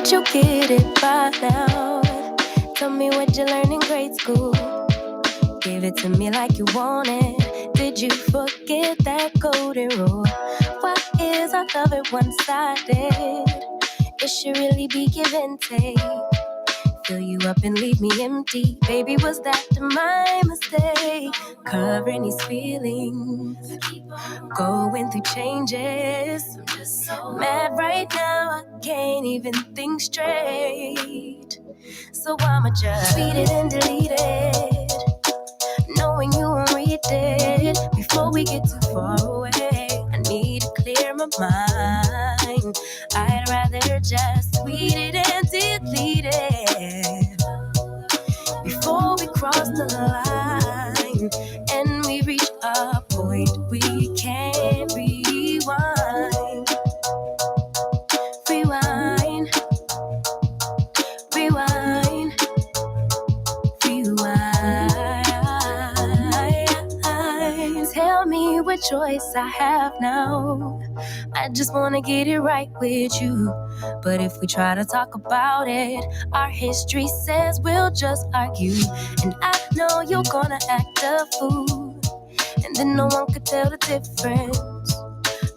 Did you get it by now? Tell me what you learned in grade school. Give it to me like you want it. Did you forget that golden rule? Why is our love at one-sided? It should really be give and take. Fill you up and leave me empty. Baby, was that my mistake? Covering these feelings, going through changes. I'm just so mad right now, I can't even think straight. So I'ma just tweet it and delete it, knowing you won't read it before we get too far away. I need to clear my mind. I'd rather just tweet it and delete it before we cross the line and we reach a point we can't rewind. Rewind, rewind, rewind. Tell me what choice I have now. I just wanna get it right with you. But if we try to talk about it, our history says we'll just argue. And I know you're gonna act a fool, and then no one could tell the difference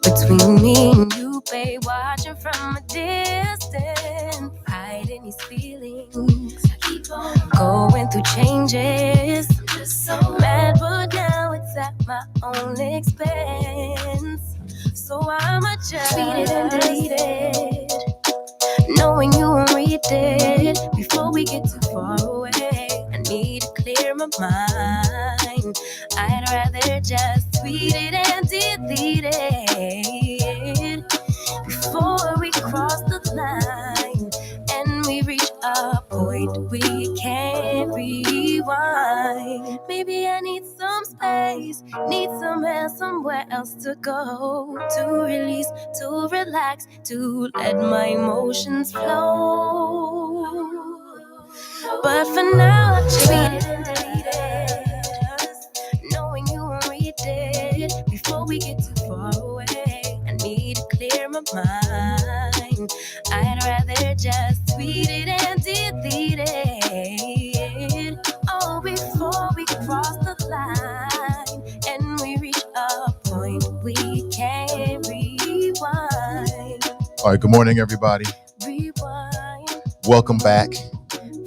between me and you, babe. Watching from a distance, hiding these feelings, keep on going through changes. I'm just so mad, but now it's at my own expense. So I'ma just tweet it and delete it, knowing you won't read it before we get too far away. I need to clear my mind. I'd rather just tweet it and delete it before we cross the line and we reach a point we can't rewind. Maybe I need some space, need somewhere else to go, to release, to relax, to let my emotions flow. But for now, I tweet it and delete it, knowing you won't read it before we get too far away. I need to clear my mind. I'd rather just tweet it and delete it, oh, before we cross the line and we reach a point we can't rewind. All right, good morning, everybody. Rewind. Welcome back.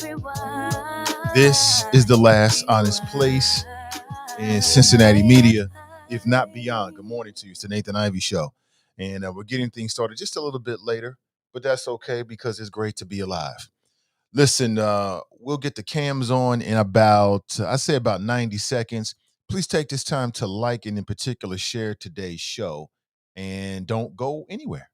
Rewind. This is the last honest place in Cincinnati media, if not beyond. Good morning to you. It's the Nathan Ivey Show. And we're getting things started just a little bit later, but that's okay because it's great to be alive. Listen, we'll get the cams on in about, I'd say about 90 seconds. Please take this time to like and in particular share today's show and don't go anywhere.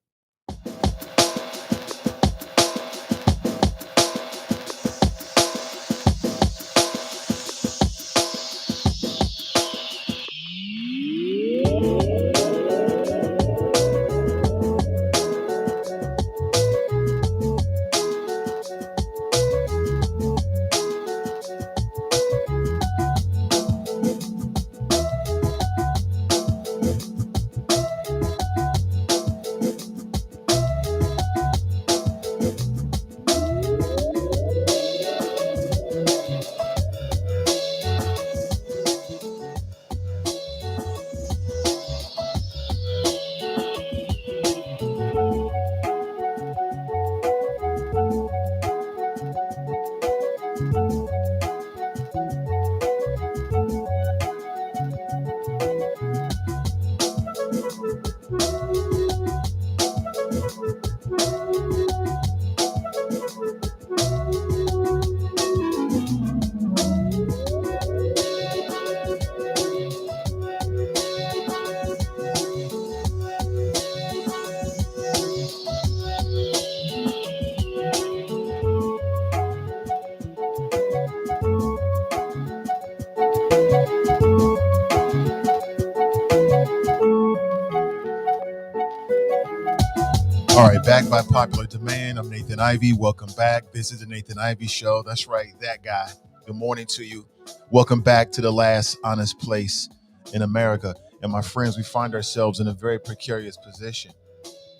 All right, back by popular demand. I'm Nathan Ivey. Welcome back. This is the Nathan Ivey Show. That's right, that guy. Good morning to you. Welcome back to the last honest place in America. And my friends, we find ourselves in a very precarious position.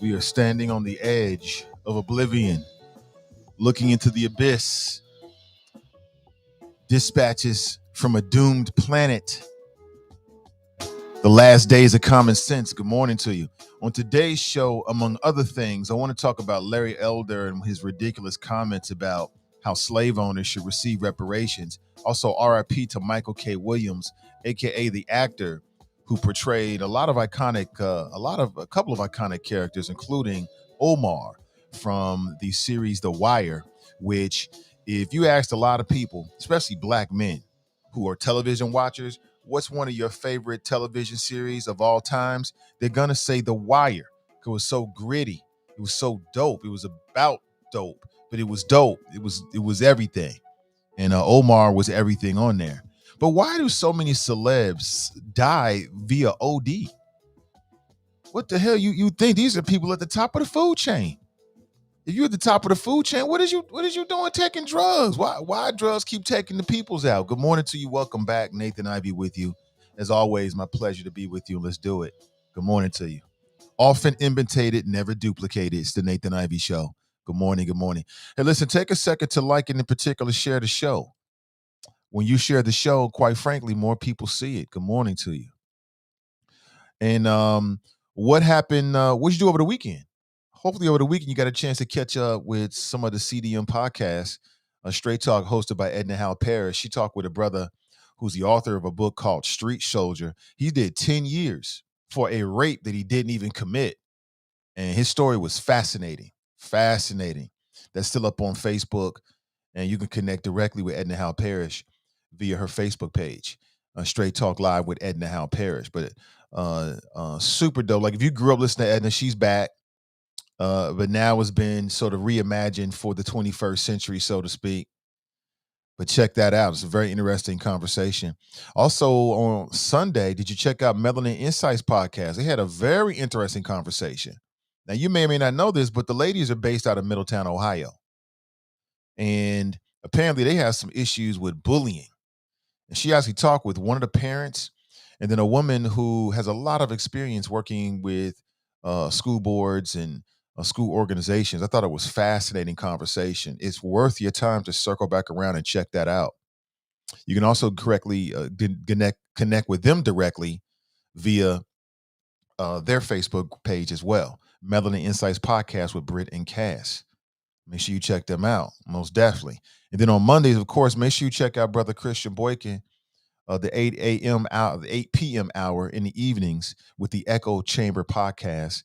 We are standing on the edge of oblivion. looking into the abyss, dispatches from a doomed planet. The last days of common sense. Good morning to you. On today's show, among other things, I want to talk about Larry Elder and his ridiculous comments about how slave owners should receive reparations. Also, RIP to Michael K. Williams, aka the actor who portrayed a couple of iconic characters, including Omar from the series The Wire, which, if you asked a lot of people, especially black men who are television watchers, what's one of your favorite television series of all times? They're gonna say The Wire. It was so gritty. It was so dope. It was about dope, but it was dope. It was everything. And Omar was everything on there. But why do so many celebs die via OD? What the hell? You think these are people at the top of the food chain? If you're at the top of the food chain, what is you doing taking drugs? Why drugs keep taking the peoples out? Good morning to you. Welcome back. Nathan Ivey with you. As always, my pleasure to be with you. Let's do it. Good morning to you. Often imitated, never duplicated. It's the Nathan Ivey Show. Good morning. Good morning. Hey, listen, take a second to like and in particular share the show. When you share the show, quite frankly, more people see it. Good morning to you. And what happened? What'd you do over the weekend? Hopefully over the weekend you got a chance to catch up with some of the CDM podcasts, a Straight Talk hosted by Edna Howell Parrish. She talked with a brother who's the author of a book called Street Soldier. He did 10 years for a rape that he didn't even commit. And his story was fascinating. Fascinating. That's still up on Facebook. And you can connect directly with Edna Howell Parrish via her Facebook page. Straight Talk Live with Edna Howell Parrish. But super dope. Like if you grew up listening to Edna, she's back. But now it's been sort of reimagined for the 21st century, so to speak. But check that out. It's a very interesting conversation. Also on Sunday, did you check out Melanin Insights podcast? They had a very interesting conversation. Now, you may or may not know this, but the ladies are based out of Middletown, Ohio. And apparently they have some issues with bullying. And she actually talked with one of the parents and then a woman who has a lot of experience working with school boards and school organizations. I thought it was a fascinating conversation. It's worth your time to circle back around and check that out. You can also correctly connect with them directly via their Facebook page as well. Melanin Insights Podcast with Britt and Cass. Make sure you check them out, most definitely. And then on Mondays, of course, make sure you check out Brother Christian Boykin, the 8 a.m. hour, the 8 p.m. hour in the evenings with the Echo Chamber podcast.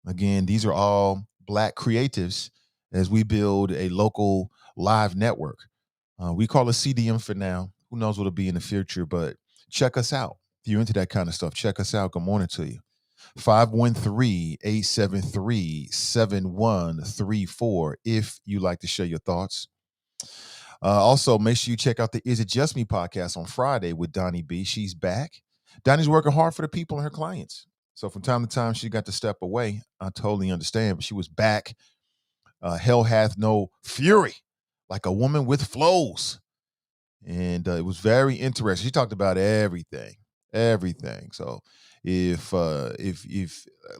Again, these are all Black creatives as we build a local live network. We call it CDM for now. Who knows what it'll be in the future, but check us out. If you're into that kind of stuff, check us out. Good morning to you. 513-873-7134 if you like to share your thoughts. Also, make sure you check out the Is It Just Me podcast on Friday with Donnie B. She's back. Donnie's working hard for the people and her clients. So from time to time, she got to step away. I totally understand, but she was back. Hell hath no fury, like a woman with flows. And it was very interesting. She talked about everything. So if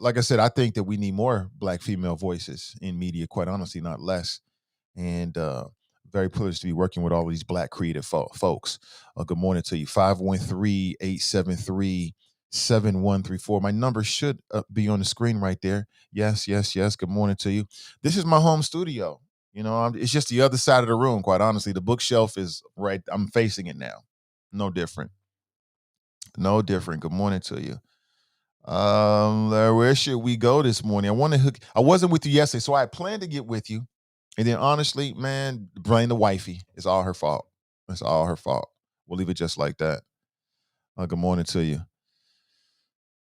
like I said, I think that we need more Black female voices in media, quite honestly, not less. And very privileged to be working with all of these Black creative folks. Good morning to you. 513-873-7134. My number should be on the screen right there. Yes. Good morning to you. This is my home studio. You know, it's just the other side of the room, quite honestly. The bookshelf is right. I'm facing it now. No different. Good morning to you. Where should we go this morning? I wasn't with you yesterday, so I planned to get with you. And then honestly, man, blame the wifey. It's all her fault. We'll leave it just like that. Good morning to you.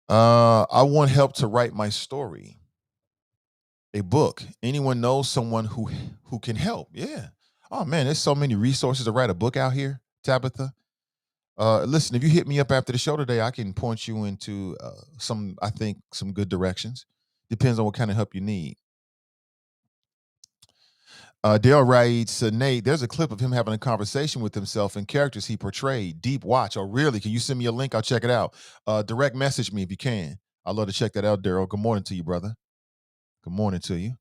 I want help to write my story. A book. Anyone knows someone who can help? Yeah. Oh man, there's so many resources to write a book out here, Tabitha. Listen, if you hit me up after the show today, I can point you into some good directions. Depends on what kind of help you need. Dale writes, Nate, there's a clip of him having a conversation with himself and characters he portrayed. Deep watch. Oh, really? Can you send me a link? I'll check it out. Direct message me if you can. I'd love to check that out, Daryl. Good morning to you, brother. Good morning to you.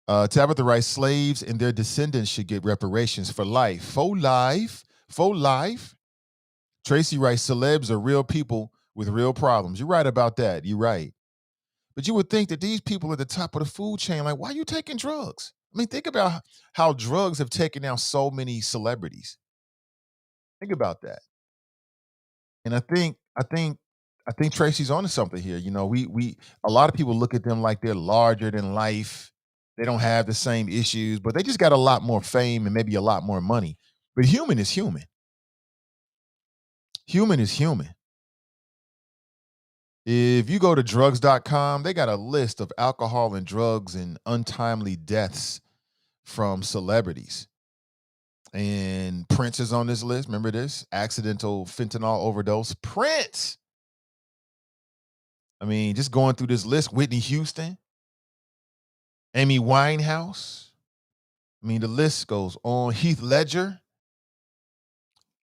Tabitha writes, slaves and their descendants should get reparations for life. Faux life. Faux life. Tracy writes, celebs are real people with real problems. You're right about that. You're right. But you would think that these people at the top of the food chain, like, why are you taking drugs? I mean, think about how drugs have taken out so many celebrities. Think about that. And I think Tracy's onto something here. You know, we a lot of people look at them like they're larger than life. They don't have the same issues, but they just got a lot more fame and maybe a lot more money. But human is human. Human is human. If you go to drugs.com, they got a list of alcohol and drugs and untimely deaths from celebrities. And Prince is on this list. Remember this? Accidental fentanyl overdose. Prince. I mean, just going through this list, Whitney Houston, Amy Winehouse. I mean, the list goes on. Heath Ledger,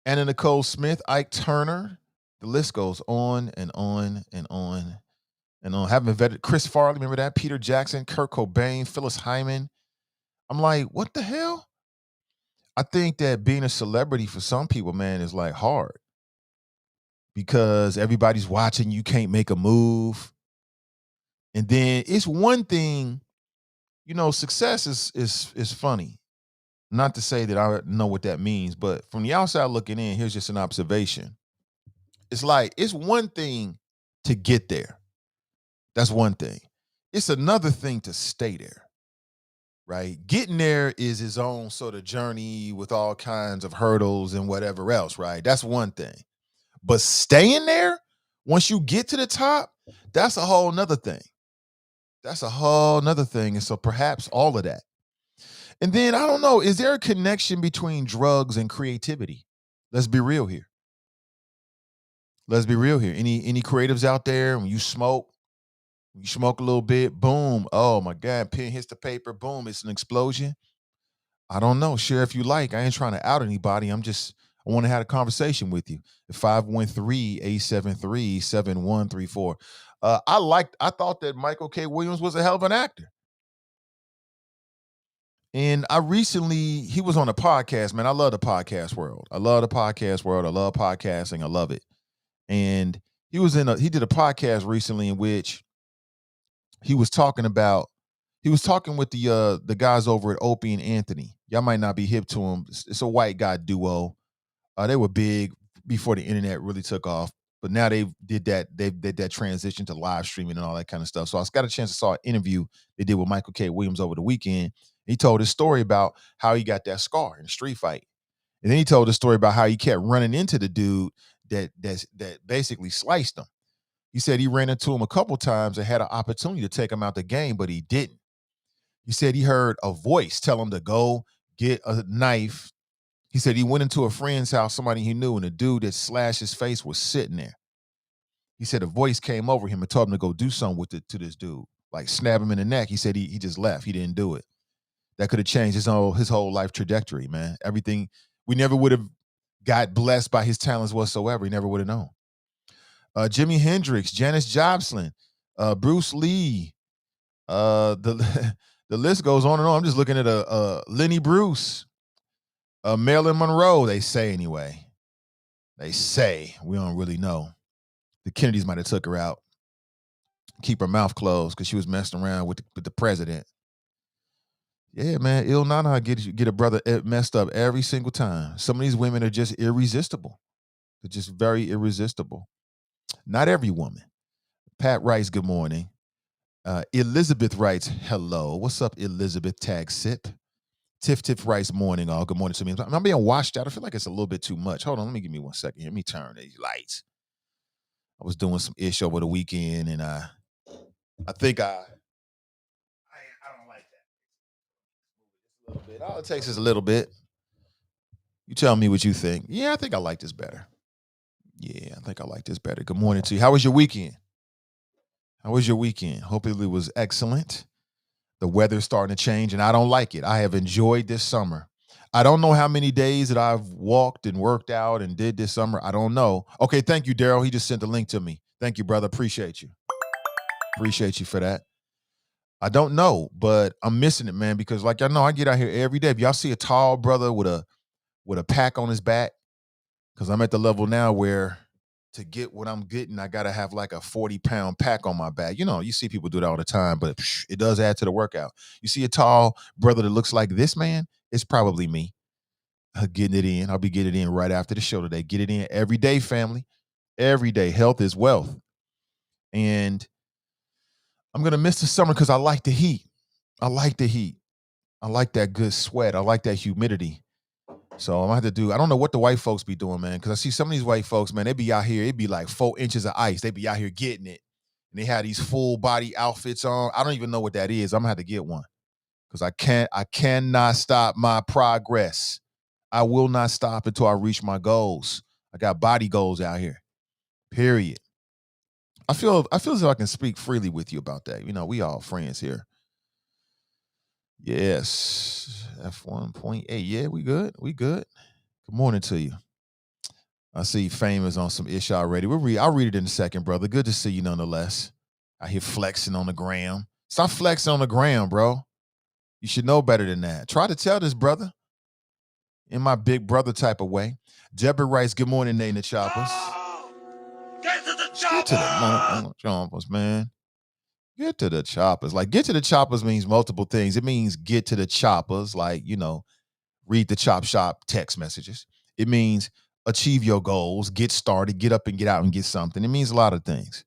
Anna Nicole Smith, Ike Turner. The list goes on and on and on and on. Haven't vetted Chris Farley, remember that? Peter Jackson, Kurt Cobain, Phyllis Hyman. I'm like, what the hell? I think that being a celebrity for some people, man, is like hard because everybody's watching. You can't make a move. And then it's one thing, you know, success is funny. Not to say that I know what that means, but from the outside looking in, here's just an observation. It's like it's one thing to get there. That's one thing. It's another thing to stay there. Right? Getting there is his own sort of journey with all kinds of hurdles and whatever else, right? That's one thing. But staying there, once you get to the top, that's a whole nother thing. That's a whole nother thing. And so perhaps all of that. And then I don't know, is there a connection between drugs and creativity? Let's be real here. Let's be real here. Any creatives out there, when you smoke a little bit, boom. Oh my God, pen hits the paper, boom, it's an explosion. I don't know. Share if you like. I ain't trying to out anybody. I want to have a conversation with you. 513-873-7134. I thought that Michael K. Williams was a hell of an actor. And he was on a podcast, man. I love the podcast world. I love the podcast world. I love podcasting. I love it. And he did a podcast recently in which he was talking with the guys over at Opie and Anthony. Y'all might not be hip to them. It's a white guy duo. They were big before the internet really took off, but now they did that transition to live streaming and all that kind of stuff. So I got a chance to saw an interview they did with Michael K. Williams over the weekend. He told his story about how he got that scar in a street fight. And then he told the story about how he kept running into the dude that basically sliced him. He said he ran into him a couple times and had an opportunity to take him out the game, but he didn't. He said he heard a voice tell him to go get a knife. He said he went into a friend's house, somebody he knew, and the dude that slashed his face was sitting there. He said a voice came over him and told him to go do something to this dude, like snap him in the neck. He said he just left. He didn't do it. That could have changed his whole life trajectory, man. Everything, we never would have got blessed by his talents whatsoever. He never would have known. Jimi Hendrix, Janis Joplin, Bruce Lee, the the list goes on and on. I'm just looking at Lenny Bruce, Marilyn Monroe. They say anyway. They say, we don't really know. The Kennedys might have took her out, keep her mouth closed because she was messing around with the president. Yeah, man, Il Nana get a brother messed up every single time. Some of these women are just irresistible. They're just very irresistible. Not every woman. Pat writes, good morning. Elizabeth writes, hello. What's up, Elizabeth? Tag sip. Tiff writes, morning, all. Good morning to me. I'm being washed out. I feel like it's a little bit too much. Hold on, give me 1 second. Let me turn these lights. I was doing some ish over the weekend, and I think I don't like that. A little bit. All it takes is a little bit. You tell me what you think. Yeah, I think I like this better. Yeah, I think I like this better. Good morning to you. How was your weekend? Hopefully it was excellent. The weather's starting to change, and I don't like it. I have enjoyed this summer. I don't know how many days that I've walked and worked out and did this summer. I don't know. Okay, thank you, Daryl. He just sent the link to me. Thank you, brother. Appreciate you. Appreciate you for that. I don't know, but I'm missing it, man, because like y'all know, I get out here every day. If y'all see a tall brother with a pack on his back, because I'm at the level now where to get what I'm getting, I gotta have like a 40-pound pack on my back. You know, you see people do that all the time, but it does add to the workout. You see a tall brother that looks like this man, it's probably me. Getting it in. I'll be getting it in right after the show today. Get it in every day, family. Every day. Health is wealth. And I'm gonna miss the summer because I like the heat. I like the heat. I like that good sweat. I like that humidity. So I'm gonna have to do. I don't know what the white folks be doing, man. Because I see some of these white folks, man. They be out here. It be like 4 inches of ice. They be out here getting it, and they have these full body outfits on. I don't even know what that is. I'm gonna have to get one because I can't. I cannot stop my progress. I will not stop until I reach my goals. I got body goals out here. Period. I feel as though I can speak freely with you about that. You know, we all friends here. Yes. F1.8. Yeah, we good. We good. Good morning to you. I see Fame is on some ish already. I'll read it in a second, brother. Good to see you nonetheless. I hear flexing on the gram. Stop flexing on the gram, bro. You should know better than that. Try to tell this brother in my big brother type of way. Deborah writes, good morning, Nate and the Choppers. Get to the Get to the choppers, man. Get to the choppers. Like, get to the choppers means multiple things. It means get to the choppers, like, you know, read the chop shop text messages. It means achieve your goals, get started, get up and get out and get something. It means a lot of things.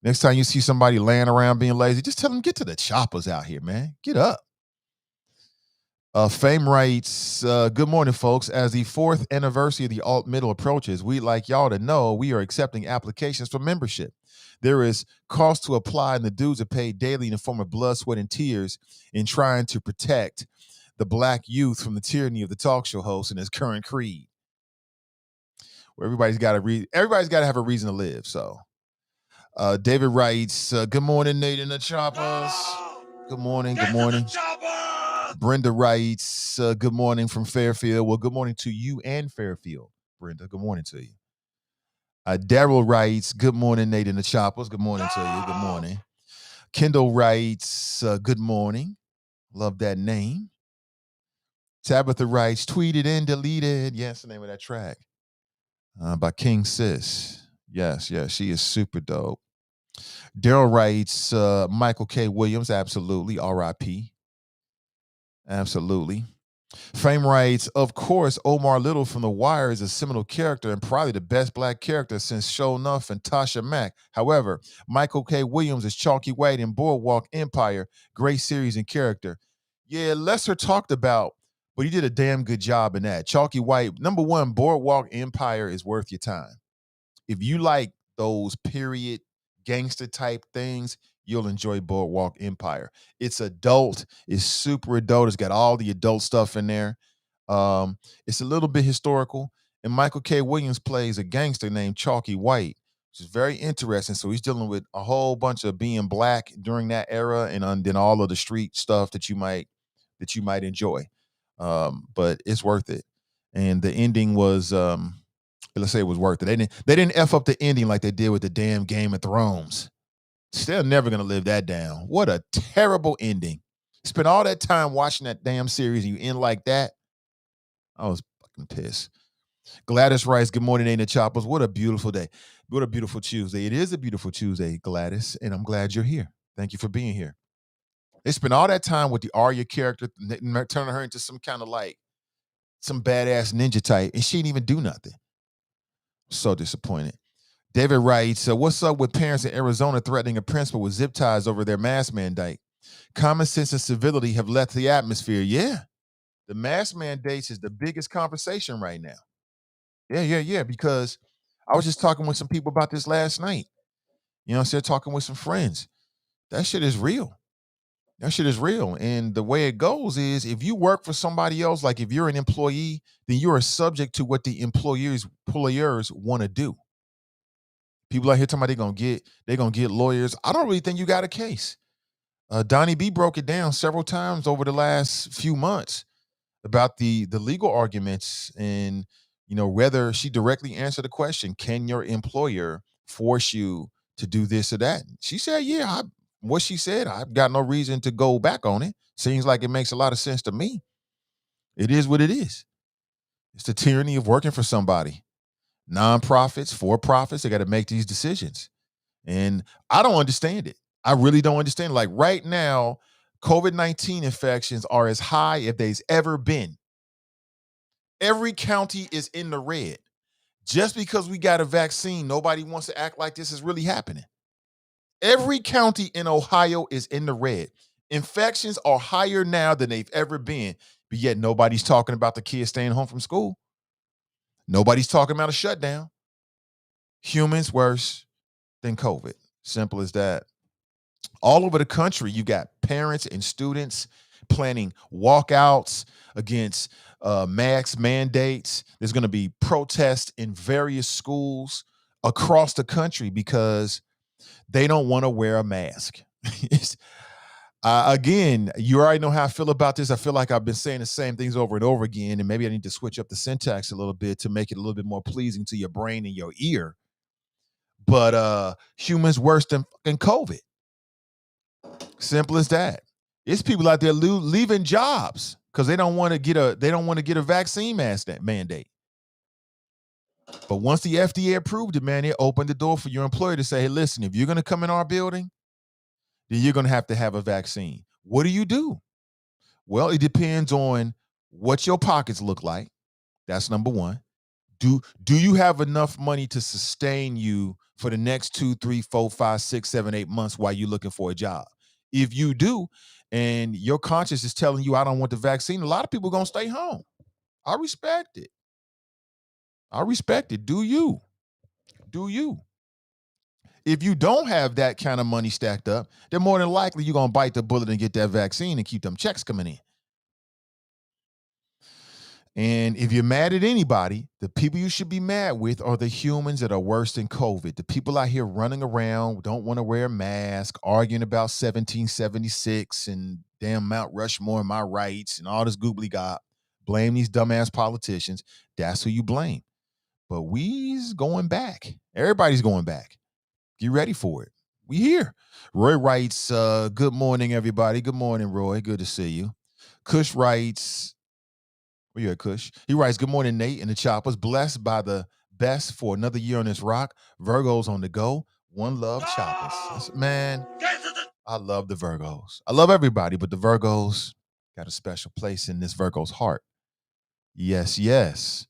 Next time you see somebody laying around being lazy, just tell them, get to the choppers out here, man. Get up. Fame writes, good morning, folks. As the 4th anniversary of the alt middle approaches, we'd like y'all to know we are accepting applications for membership. There is cost to apply, and the dues are paid daily in the form of blood, sweat, and tears in trying to protect the black youth from the tyranny of the talk show host and his current creed. Where everybody's got to have a reason to live. So David writes, good morning, Nate and the Choppers. Good morning. Good morning. Brenda writes, good morning from Fairfield. Well, good morning to you and Fairfield, Brenda. Good morning to you. Daryl writes, good morning, Nate and the Choppers. Good morning to you. Good morning. Kendall writes, good morning. Love that name. Tabitha writes, tweeted and deleted. Yes, the name of that track by King Sis. Yes, she is super dope. Daryl writes, Michael K. Williams, absolutely, R.I.P. Absolutely. Fame writes, of course, Omar Little from The Wire is a seminal character and probably the best black character since Show Enough and Tasha Mack. However, Michael K. Williams is Chalky White in Boardwalk Empire. Great series and character. Yeah, lesser talked about, but he did a damn good job in that. Chalky White, number one, Boardwalk Empire is worth your time. If you like those period gangster type things, you'll enjoy Boardwalk Empire. It's adult. It's super adult. It's got all the adult stuff in there. It's a little bit historical. And Michael K. Williams plays a gangster named Chalky White, which is very interesting. So he's dealing with a whole bunch of being black during that era, and then all of the street stuff that you might enjoy. But it's worth it. And the ending was let's say it was worth it. They didn't F up the ending like they did with the damn Game of Thrones. They're never gonna live that down. What a terrible ending. Spent all that time watching that damn series and you end like that. I was fucking pissed. Gladys writes, good morning, Ain't the Choppers. What a beautiful day. What a beautiful Tuesday. It is a beautiful Tuesday, Gladys, and I'm glad you're here. Thank you for being here. They spent all that time with the Arya character, turning her into some kind of like some badass ninja type, and she didn't even do nothing. So disappointed. David writes, what's up with parents in Arizona threatening a principal with zip ties over their mask mandate? Common sense and civility have left the atmosphere. Yeah, the mask mandates is the biggest conversation right now. Yeah, because I was just talking with some people about this last night. You know, instead of talking with some friends. That shit is real. That shit is real. And the way it goes is if you work for somebody else, like if you're an employee, then you are subject to what the employers want to do. People out here talking about they're gonna get lawyers. I don't really think you got a case. Donnie B broke it down several times over the last few months about the legal arguments and whether she directly answered the question, can your employer force you to do this or that? She said, yeah, What she said, I've got no reason to go back on it. Seems like it makes a lot of sense to me. It is what it is. It's the tyranny of working for somebody. Nonprofits, for-profits, they got to make these decisions. And I don't understand it. I really don't understand. Like right now, COVID-19 infections are as high as they've ever been. Every county is in the red. Just because we got a vaccine, nobody wants to act like this is really happening. Every county in Ohio is in the red. Infections are higher now than they've ever been, but yet nobody's talking about the kids staying home from school. Nobody's talking about a shutdown. Humans worse than COVID. Simple as that. All over the country, you got parents and students planning walkouts against mask mandates. There's going to be protests in various schools across the country because they don't want to wear a mask. Again, you already know how I feel about this. I feel like I've been saying the same things over and over again, and maybe I need to switch up the syntax a little bit to make it a little bit more pleasing to your brain and your ear. But humans worse than fucking COVID. Simple as that. It's people out there leaving jobs because they don't want to get a vaccine mandate. But once the FDA approved it, man, it opened the door for your employer to say, hey, listen, if you're going to come in our building, then you're going to have a vaccine. What do you do? Well, it depends on what your pockets look like. That's number one. Do you have enough money to sustain you for the next 2, 3, 4, 5, 6, 7, 8 months while you're looking for a job? If you do, and your conscience is telling you, I don't want the vaccine, a lot of people are going to stay home. I respect it. Do you? If you don't have that kind of money stacked up, then more than likely you're going to bite the bullet and get that vaccine and keep them checks coming in. And if you're mad at anybody, the people you should be mad with are the humans that are worse than COVID. The people out here running around, don't want to wear a mask, arguing about 1776 and damn Mount Rushmore and my rights and all this goobly gop. Blame these dumbass politicians. That's who you blame. But we's going back. Everybody's going back. Get ready for it. We here. Roy writes, good morning, everybody. Good morning, Roy. Good to see you. Kush writes, where you at, Kush? He writes, good morning, Nate and the Choppers. Blessed by the best for another year on this rock. Virgos on the go. One love, Choppers. Man, I love the Virgos. I love everybody, but the Virgos got a special place in this Virgo's heart. Yes.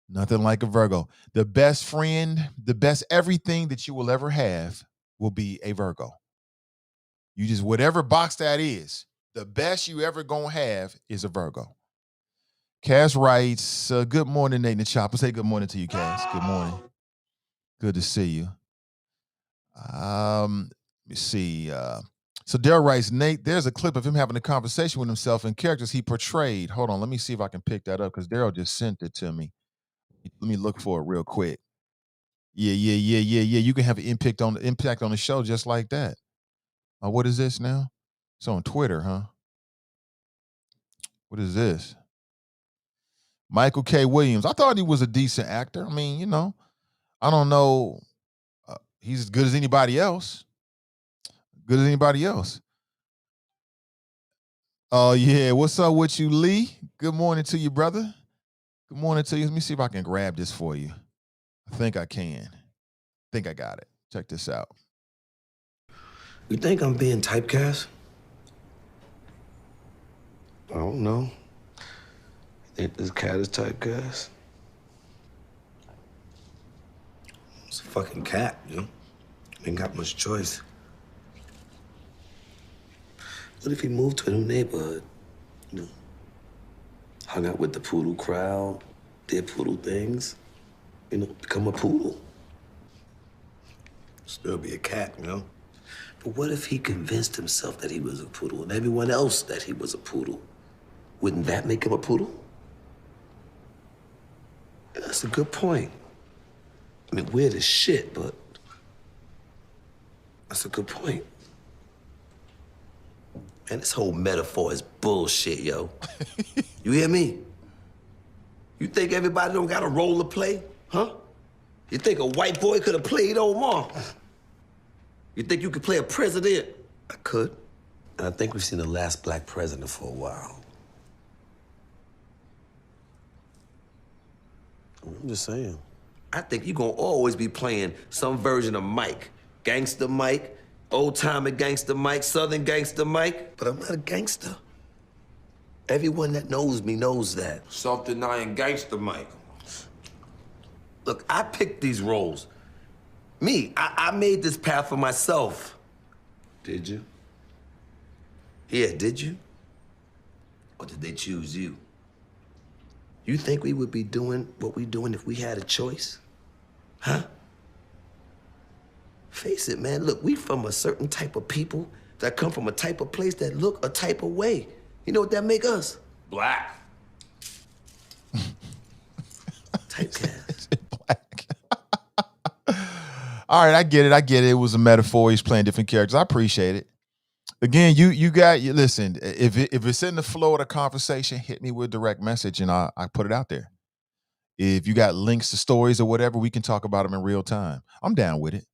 Nothing like a Virgo. The best friend, the best everything that you will ever have will be a Virgo. You just, whatever box that is, the best you ever gonna have is a Virgo. Cass writes, good morning, Nate and the Chopper. Say good morning to you, Cass. Good morning. Good to see you. Let me see. So Daryl writes, Nate, there's a clip of him having a conversation with himself and characters he portrayed. Hold on, let me see if I can pick that up because Daryl just sent it to me. Let me look for it real quick. Yeah. You can have an impact on the show just like that. What is this now? It's on Twitter, huh? What is this? Michael K. Williams. I thought he was a decent actor. I mean, I don't know. He's as good as anybody else. Oh, yeah. What's up with you, Lee? Good morning to you, brother. Good morning to you. Let me see if I can grab this for you. I think I can. I think I got it. Check this out. You think I'm being typecast? I don't know. Think this cat is typecast? It's a fucking cat, Ain't got much choice. What if he moved to a new neighborhood? Hung out with the poodle crowd, did poodle things, become a poodle. Still be a cat, But what if he convinced himself that he was a poodle and everyone else that he was a poodle? Wouldn't that make him a poodle? That's a good point. I mean, weird as shit, but that's a good point. Man, this whole metaphor is bullshit, yo. You hear me? You think everybody don't got a role to play, huh? You think a white boy could have played Omar? You think you could play a president I could. And I think we've seen the last black president for a while. I'm just saying. I think you're gonna always be playing some version of Mike. Gangster Mike, old-timer gangster Mike, southern gangster Mike. But I'm not a gangster. Everyone that knows me knows that. Self-denying gangster Mike. Look, I picked these roles. I made this path for myself. Did you? Yeah, did you? Or did they choose you? You think we would be doing what we're doing if we had a choice? Huh? Face it, man. Look, we from a certain type of people that come from a type of place that look a type of way. You know what that make us? Black. Typecast. Black. All right, I get it. It was a metaphor. He's playing different characters. I appreciate it. Again, you listen. If it's in the flow of the conversation, hit me with a direct message, and I put it out there. If you got links to stories or whatever, we can talk about them in real time. I'm down with it.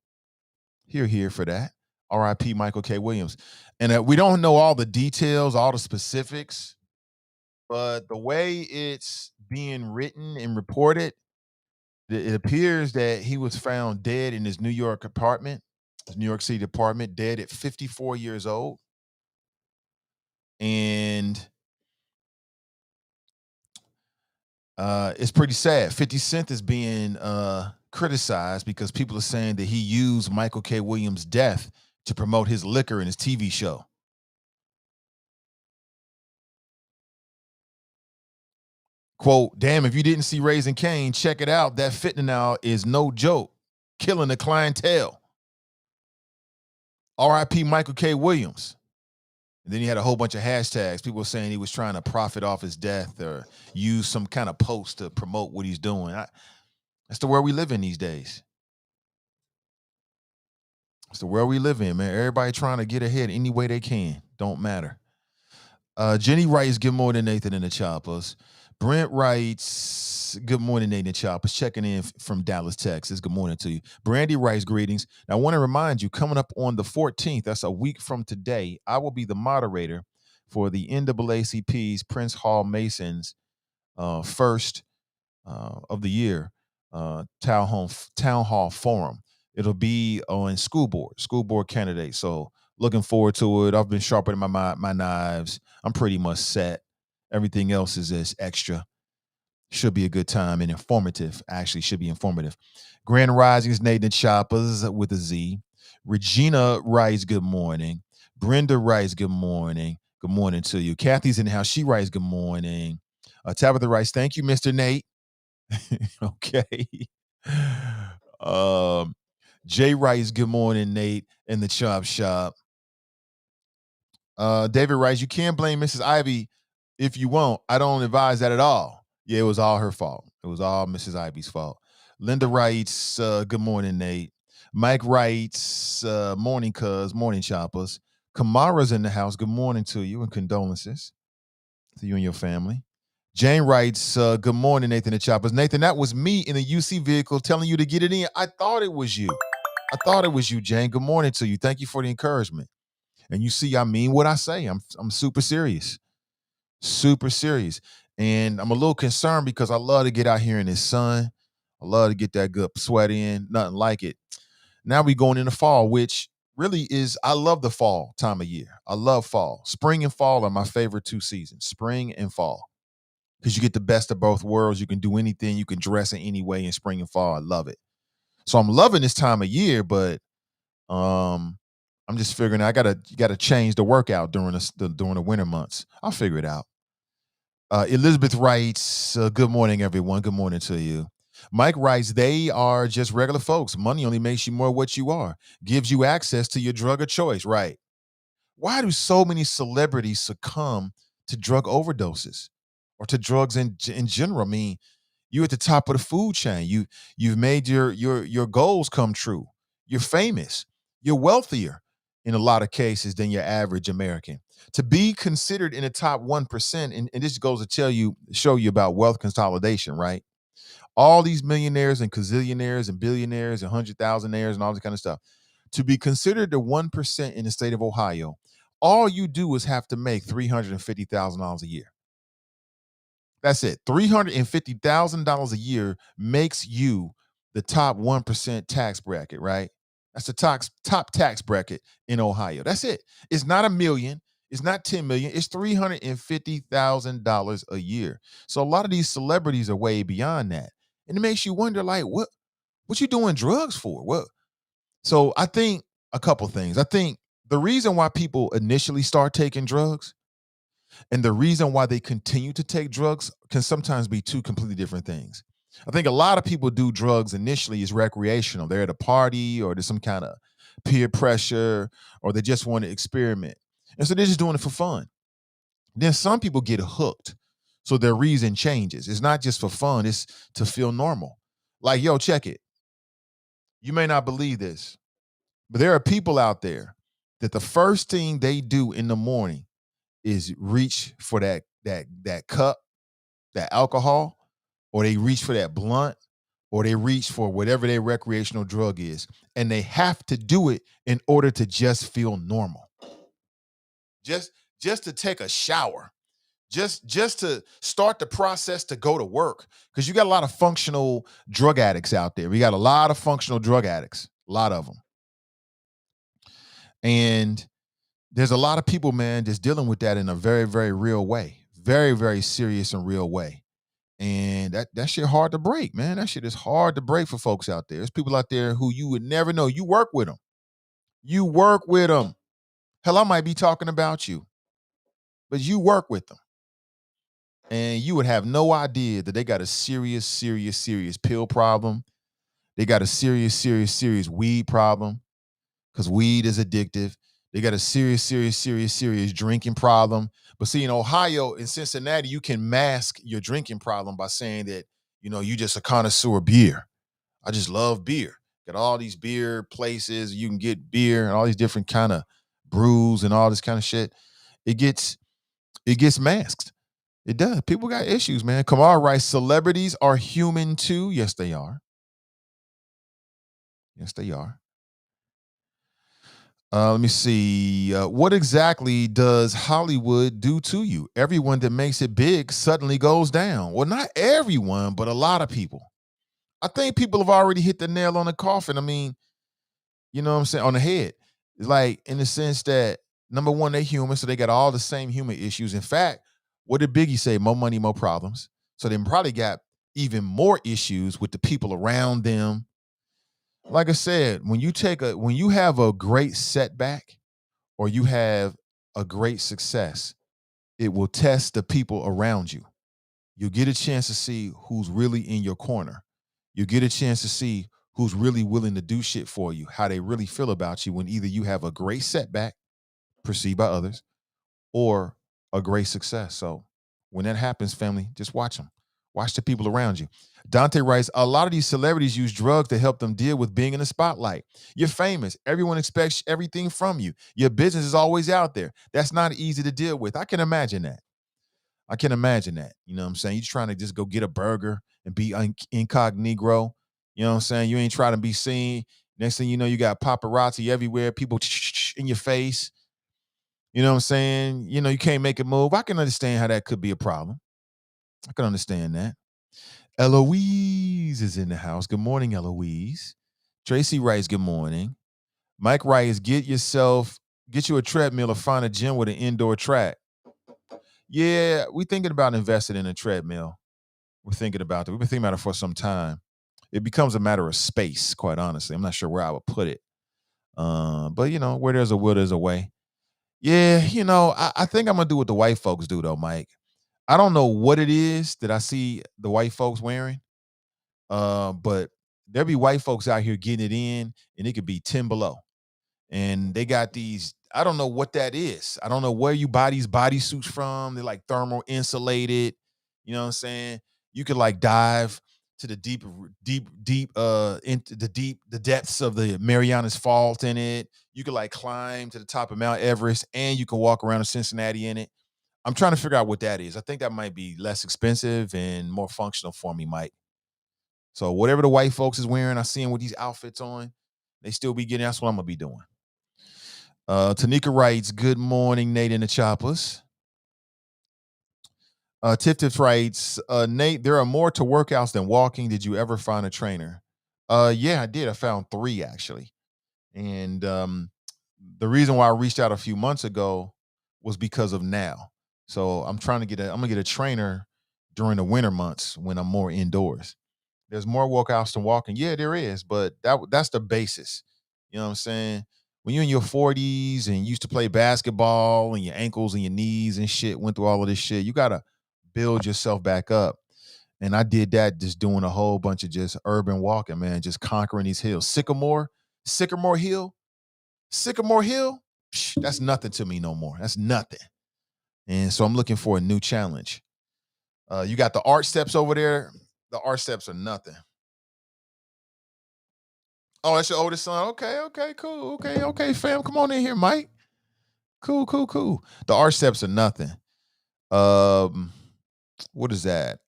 Here for that. R.I.P. Michael K. Williams. And we don't know all the details, all the specifics, but the way it's being written and reported, it appears that he was found dead in his New York apartment, his New York City apartment, dead at 54 years old. And it's pretty sad. 50 Cent is being criticized because people are saying that he used Michael K. Williams' death to promote his liquor in his TV show. Quote, damn, if you didn't see Raising Cane's, check it out. That fentanyl is no joke. Killing the clientele. R.I.P. Michael K. Williams. And then he had a whole bunch of hashtags. People were saying he was trying to profit off his death or use some kind of post to promote what he's doing. That's the world we live in these days. It's the world we live in, man. Everybody trying to get ahead any way they can. Don't matter. Jenny writes, good morning, Nathan and the Choppers. Brent writes, good morning, Nathan and Choppers. Checking in from Dallas, Texas. Good morning to you. Brandy writes, greetings. Now, I want to remind you, coming up on the 14th, that's a week from today, I will be the moderator for the NAACP's Prince Hall Masons first of the year town hall forum. It'll be on school board candidates. So looking forward to it. I've been sharpening my knives. I'm pretty much set. Everything else is just extra. Should be a good time and informative. Actually, should be informative. Grand Risings, Nathan Choppers with a Z. Regina writes, good morning. Brenda writes, good morning. Good morning to you. Kathy's in the house. She writes, good morning. Tabitha writes, thank you, Mr. Nate. Okay. Jay writes, good morning, Nate, in the chop shop. David writes, you can't blame Mrs. Ivey if you won't. I don't advise that at all. Yeah, it was all her fault. It was all Mrs. Ivey's fault. Linda writes, good morning, Nate. Mike writes, morning, cuz, morning, choppers. Kamara's in the house. Good morning to you and condolences to you and your family. Jane writes, good morning, Nathan and Choppers. Nathan, that was me in the UC vehicle telling you to get it in. I thought it was you. Jane. Good morning to you. Thank you for the encouragement. And you see, I mean what I say. I'm super serious. Super serious. And I'm a little concerned because I love to get out here in the sun. I love to get that good sweat in. Nothing like it. Now we going into fall, which really is, I love the fall time of year. I love fall. Spring and fall are my favorite two seasons. Spring and fall. Because you get the best of both worlds. You can do anything. You can dress in any way in spring and fall. I love it. So I'm loving this time of year, but I'm just figuring I gotta change the workout during the winter months. I'll figure it out. Elizabeth writes, good morning, everyone. Good morning to you. Mike writes, they are just regular folks. Money only makes you more what you are. Gives you access to your drug of choice, right? Why do so many celebrities succumb to drug overdoses or to drugs in general? I mean, you're at the top of the food chain. You've made your goals come true. You're famous. You're wealthier in a lot of cases than your average American. To be considered in the top 1%, and this goes to show you about wealth consolidation, right? All these millionaires and gazillionaires and billionaires and 100,000aires and all this kind of stuff. To be considered the 1% in the state of Ohio, all you do is have to make $350,000 a year. That's it. $350,000 a year makes you the top 1% tax bracket, right? That's the top tax bracket in Ohio. That's it. It's not a million. It's not 10 million. It's $350,000 a year. So a lot of these celebrities are way beyond that. And it makes you wonder, like, what you doing drugs for? What? So I think a couple things. I think the reason why people initially start taking drugs and the reason why they continue to take drugs can sometimes be two completely different things. I think a lot of people do drugs initially as recreational. They're at a party or there's some kind of peer pressure or they just want to experiment. And so they're just doing it for fun. Then some people get hooked. So their reason changes. It's not just for fun, it's to feel normal. Like, yo, check it. You may not believe this, but there are people out there that the first thing they do in the morning is reach for that cup, that alcohol, or they reach for that blunt, or they reach for whatever their recreational drug is, and they have to do it in order to just feel normal. Just to take a shower, just to start the process to go to work, because you got a lot of functional drug addicts out there. We got a lot of functional drug addicts, a lot of them, and there's a lot of people, man, just dealing with that in a very, very real way. Very, very serious and real way. And that shit hard to break, man. That shit is hard to break for folks out there. There's people out there who you would never know. You work with them. You work with them. Hell, I might be talking about you, but you work with them. And you would have no idea that they got a serious, serious, serious pill problem. They got a serious, serious, serious weed problem because weed is addictive. They got a serious, serious, serious, serious drinking problem. But see, in Ohio, in Cincinnati, you can mask your drinking problem by saying that, you just a connoisseur of beer. I just love beer. Got all these beer places. You can get beer and all these different kind of brews and all this kind of shit. It gets masked. It does. People got issues, man. Kamar writes, celebrities are human too. Yes, they are. Yes, they are. Let me see. What exactly does Hollywood do to you? Everyone that makes it big suddenly goes down. Well, not everyone, but a lot of people. I think people have already hit the nail on the coffin. I mean, you know what I'm saying? On the head. It's like, in the sense that, number one, they're human, so they got all the same human issues. In fact, what did Biggie say? More money, more problems. So they probably got even more issues with the people around them. Like I said, when you have a great setback or you have a great success, it will test the people around you. You get a chance to see who's really in your corner. You get a chance to see who's really willing to do shit for you, how they really feel about you when either you have a great setback perceived by others or a great success. So when that happens, family, just watch them. Watch the people around you. Dante writes, a lot of these celebrities use drugs to help them deal with being in the spotlight. You're famous. Everyone expects everything from you. Your business is always out there. That's not easy to deal with. I can imagine that. You know what I'm saying? You're trying to just go get a burger and be incognito. You know what I'm saying? You ain't trying to be seen. Next thing you know, you got paparazzi everywhere, people in your face. You know what I'm saying? You can't make a move. I can understand how that could be a problem. I can understand that. Eloise is in the house. Good morning, Eloise. Tracy writes, good morning. Mike writes, get you a treadmill or find a gym with an indoor track. Yeah, we're thinking about investing in a treadmill. We're thinking about that. We've been thinking about it for some time. It becomes a matter of space, quite honestly. I'm not sure where I would put it. But where there's a will, there's a way. Yeah, I think I'm gonna do what the white folks do though, Mike. I don't know what it is that I see the white folks wearing. But there be white folks out here getting it in, and it could be 10 below. And they got these, I don't know what that is. I don't know where you buy these bodysuits from. They're like thermal insulated. You know what I'm saying? You could like dive to the into the depths of the Marianas Fault in it. You could like climb to the top of Mount Everest, and you can walk around in Cincinnati in it. I'm trying to figure out what that is. I think that might be less expensive and more functional for me, Mike. So whatever the white folks is wearing, I see them with these outfits on. They still be getting. That's what I'm gonna be doing. Tanika writes, "Good morning, Nate and the Choppers." Tiff Tiff writes, "Nate, there are more to workouts than walking. Did you ever find a trainer?" Yeah, I did. I found 3 actually, and the reason why I reached out a few months ago was because of now. So I'm trying to get I'm gonna get a trainer during the winter months when I'm more indoors. There's more workouts than walking. Yeah, there is, but that's the basis. You know what I'm saying? When you're in your 40s and used to play basketball and your ankles and your knees and shit, went through all of this shit, you gotta build yourself back up. And I did that just doing a whole bunch of just urban walking, man, just conquering these hills. Sycamore Hill, Sycamore Hill, that's nothing to me no more. That's nothing. And so I'm looking for a new challenge. You got the art steps over there. The art steps are nothing. Oh, that's your oldest son. Okay, cool. Okay, fam. Come on in here, Mike. Cool. The art steps are nothing. What is that?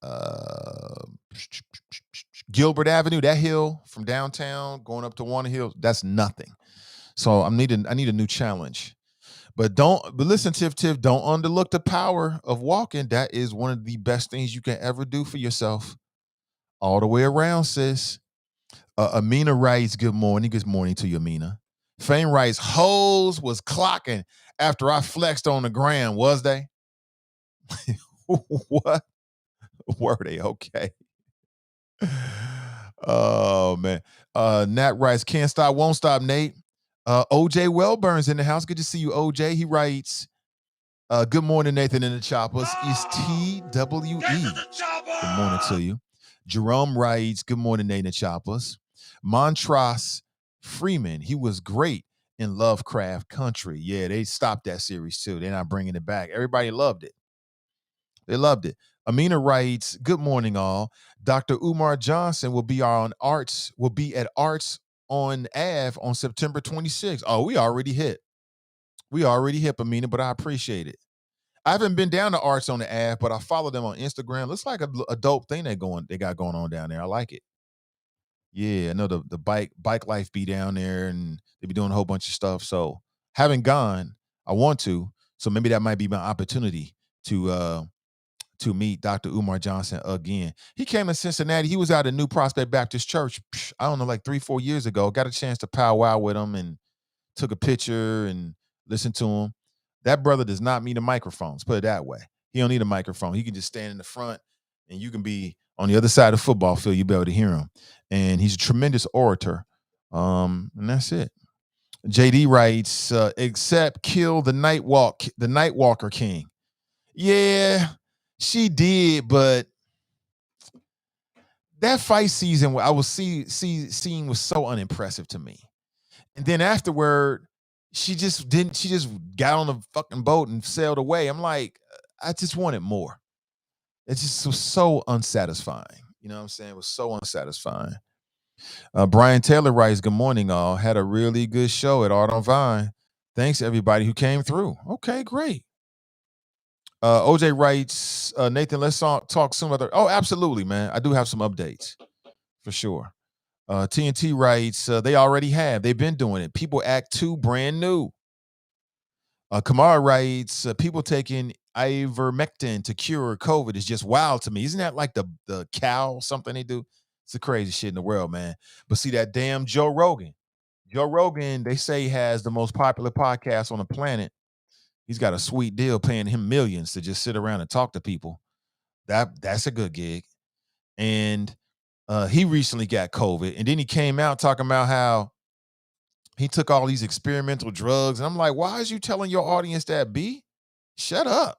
Gilbert Avenue, that hill from downtown going up to Warner Hill, that's nothing. So I need a new challenge. But listen, Tiff, don't underlook the power of walking. That is one of the best things you can ever do for yourself. All the way around, sis. Amina writes, good morning. Good morning to you, Amina. Fame writes, hoes was clocking after I flexed on the gram, was they? What? Were they? Okay. Oh, man. Nat writes, can't stop, won't stop, Nate. OJ Wellburn's in the house. Good to see you, OJ. He writes, good morning, Nathan and the Choppers. It's TWE. Good morning to you. Jerome writes, good morning, Nathan and the Choppers. Montross Freeman, he was great in Lovecraft Country. Yeah, they stopped that series too. They're not bringing it back. Everybody loved it. They loved it. Amina writes, good morning, all. Dr. Umar Johnson will be at Arts on Ave on September 26th. Oh, we already hit, Amina, but I appreciate it. I haven't been down to Arts on the Ave, but I follow them on Instagram. Looks like a dope thing they got going on down there. I like it. Yeah, I know the bike life be down there and they be doing a whole bunch of stuff. So haven't gone. I want to. So maybe that might be my opportunity to meet Dr. Umar Johnson again. He came to Cincinnati. He was out at New Prospect Baptist Church, I don't know, like 3-4 years ago. Got a chance to powwow with him and took a picture and listened to him. That brother does not need a microphone. Let's put it that way. He don't need a microphone. He can just stand in the front and you can be on the other side of the football field. You'll be able to hear him. And he's a tremendous orator. And that's it. JD writes, except kill the Nightwalker King. Yeah, she did, but that fight season I was seeing was so unimpressive to me. And then afterward, she just got on the fucking boat and sailed away. I'm like, I just wanted more. It just was so unsatisfying. You know what I'm saying? It was so unsatisfying. Brian Taylor writes, good morning, all. Had a really good show at Art on Vine. Thanks, everybody who came through. Okay, great. OJ writes, Nathan, let's talk soon. Oh, absolutely, man. I do have some updates for sure. TNT writes, they already have. They've been doing it. People act too brand new. Kamara writes, people taking ivermectin to cure COVID is just wild to me. Isn't that like the cow something they do? It's the craziest shit in the world, man. But see that damn Joe Rogan. Joe Rogan, they say, has the most popular podcast on the planet. He's got a sweet deal paying him millions to just sit around and talk to people. That's a good gig. And he recently got COVID. And then he came out talking about how he took all these experimental drugs. And I'm like, why is you telling your audience that, B? Shut up.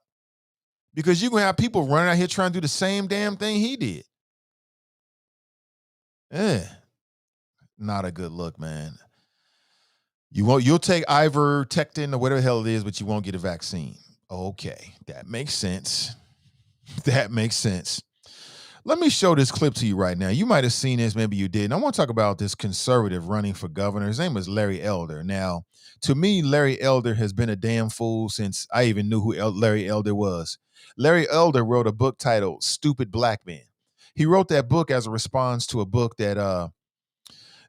Because you're going to have people running out here trying to do the same damn thing he did. Not a good look, man. You'll take ivermectin or whatever the hell it is, but you won't get a vaccine. Okay, that makes sense. That makes sense. Let me show this clip to you right now. You might have seen this, maybe you didn't. I want to talk about this conservative running for governor. His name is Larry Elder. Now, to me, Larry Elder has been a damn fool since I even knew who Larry Elder was. Larry Elder wrote a book titled Stupid Black Men. He wrote that book as a response to a book that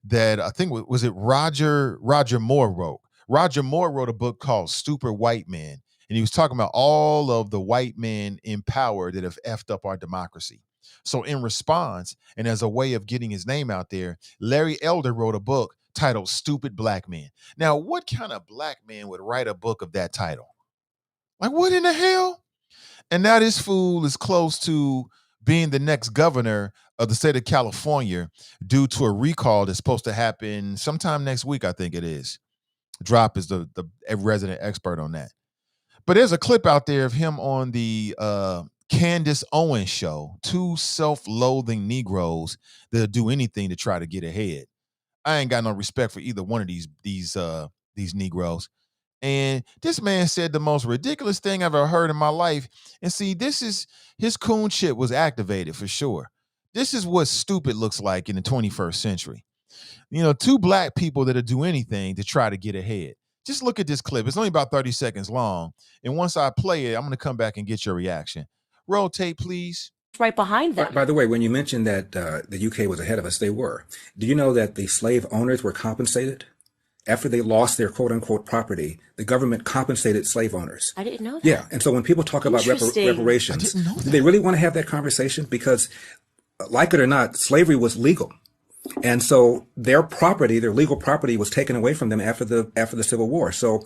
that I think was it Roger Moore wrote. Roger Moore wrote a book called Stupid White Men, and he was talking about all of the white men in power that have effed up our democracy. So in response, and as a way of getting his name out there, Larry Elder wrote a book titled Stupid Black Men. Now, what kind of black man would write a book of that title? Like, what in the hell? And now this fool is close to being the next governor of the state of California due to a recall that's supposed to happen sometime next week, I think it is. Drop is the resident expert on that. But there's a clip out there of him on the Candace Owens show, two self-loathing Negroes that'll do anything to try to get ahead. I ain't got no respect for either one of these Negroes. And this man said the most ridiculous thing I've ever heard in my life. And see, this is his coon shit was activated for sure. This is what stupid looks like in the 21st century. You know, two black people that'll do anything to try to get ahead. Just look at this clip. It's only about 30 seconds long. And once I play it, I'm going to come back and get your reaction. Roll tape, please. Right behind them. By the way, when you mentioned that the UK was ahead of us, they were. Do you know that the slave owners were compensated? After they lost their quote-unquote property, the government compensated slave owners. I didn't know that. Yeah, and so when people talk about reparations, do they really want to have that conversation? Because, like it or not, slavery was legal. And so their property, their legal property, was taken away from them after the Civil War. So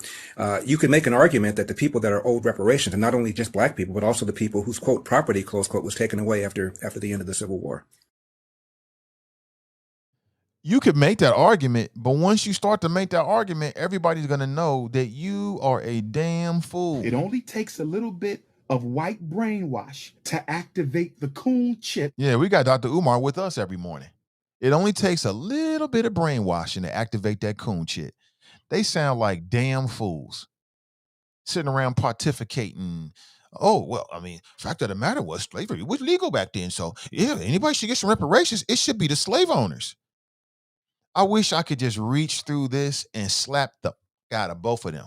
you can make an argument that the people that are owed reparations, and not only just black people, but also the people whose quote property, close quote, was taken away after the end of the Civil War. You could make that argument, but once you start to make that argument, everybody's going to know that you are a damn fool. It only takes a little bit of white brainwash to activate the coon chip. Yeah, we got Dr. Umar with us every morning. It only takes a little bit of brainwashing to activate that coon shit. They sound like damn fools sitting around pontificating. Oh, well, I mean, fact of the matter was slavery was legal back then. So, yeah, anybody should get some reparations. It should be the slave owners. I wish I could just reach through this and slap the out of both of them.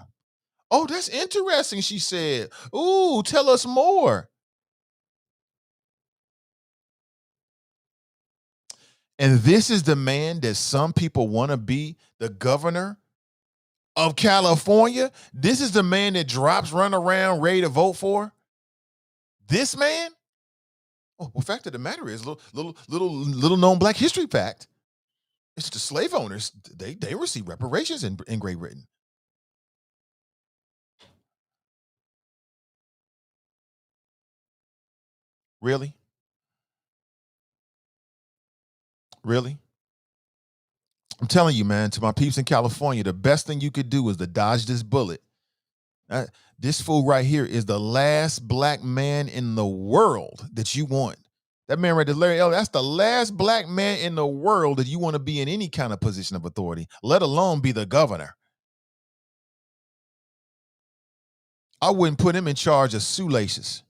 Oh, that's interesting, she said. Ooh, tell us more. And this is the man that some people want to be the governor of California. This is the man that drops run around ready to vote for. This man? Oh, well, fact of the matter is, little known Black history fact. It's the slave owners. They receive reparations in Great Britain. Really? Really? I'm telling you, man, to my peeps in California, the best thing you could do is to dodge this bullet. This fool right here is the last black man in the world that you want. That man right there, Larry Elder, that's the last black man in the world that you want to be in any kind of position of authority, let alone be the governor. I wouldn't put him in charge of shoelaces.